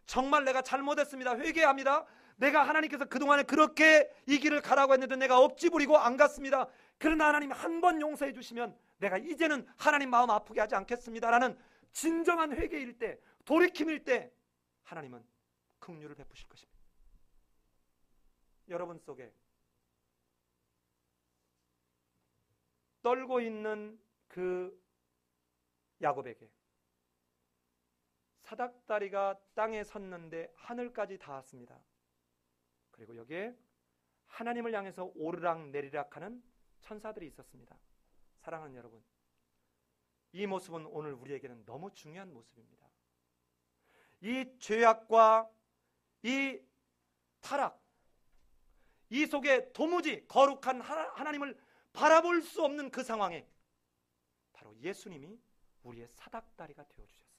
정말 내가 잘못했습니다, 회개합니다, 내가 하나님께서 그동안에 그렇게 이 길을 가라고 했는데 내가 억지 부리고 안 갔습니다, 그러나 하나님 한 번 용서해 주시면 내가 이제는 하나님 마음 아프게 하지 않겠습니다라는 진정한 회개일 때, 돌이킴일 때 하나님은 긍휼을 베푸실 것입니다. 여러분 속에 떨고 있는 그 야곱에게 사닥다리가 땅에 섰는데 하늘까지 닿았습니다. 그리고 여기에 하나님을 향해서 오르락 내리락 하는 천사들이 있었습니다. 사랑하는 여러분, 이 모습은 오늘 우리에게는 너무 중요한 모습입니다. 이 죄악과 이 타락, 이 속에 도무지 거룩한 하나님을 바라볼 수 없는 그 상황에 바로 예수님이 우리의 사닥다리가 되어주셨습니다.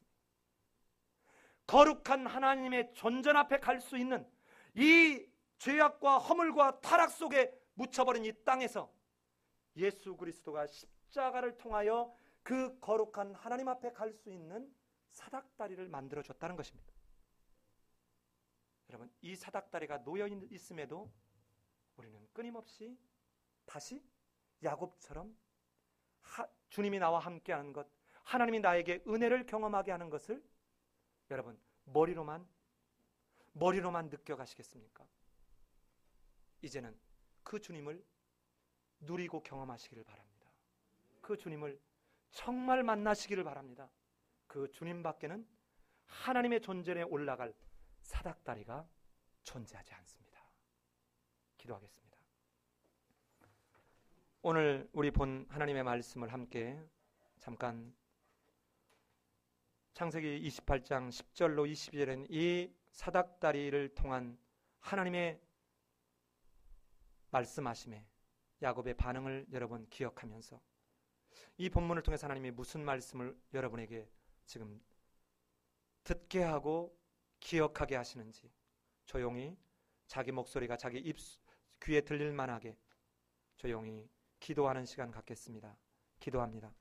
거룩한 하나님의 존전 앞에 갈 수 있는 이 죄악과 허물과 타락 속에 묻혀버린 이 땅에서 예수 그리스도가 십자가를 통하여 그 거룩한 하나님 앞에 갈 수 있는 사닥다리를 만들어줬다는 것입니다. 여러분, 이 사닥다리가 놓여 있음에도 우리는 끊임없이 다시 야곱처럼 주님이 나와 함께하는 것, 하나님이 나에게 은혜를 경험하게 하는 것을 여러분 머리로만 느껴가시겠습니까? 이제는 그 주님을 누리고 경험하시기를 바랍니다. 그 주님을 정말 만나시기를 바랍니다. 그 주님 밖에는 하나님의 존재에 올라갈 사닥다리가 존재하지 않습니다. 기도하겠습니다. 오늘 우리 본 하나님의 말씀을 함께 잠깐 창세기 28장 10절로 22절에는 이 사닥다리를 통한 하나님의 말씀하심에 야곱의 반응을 여러분 기억하면서 이 본문을 통해서 하나님이 무슨 말씀을 여러분에게 지금 듣게 하고 기억하게 하시는지 조용히 자기 목소리가 자기 귀에 들릴 만하게 조용히 기도하는 시간 갖겠습니다. 기도합니다.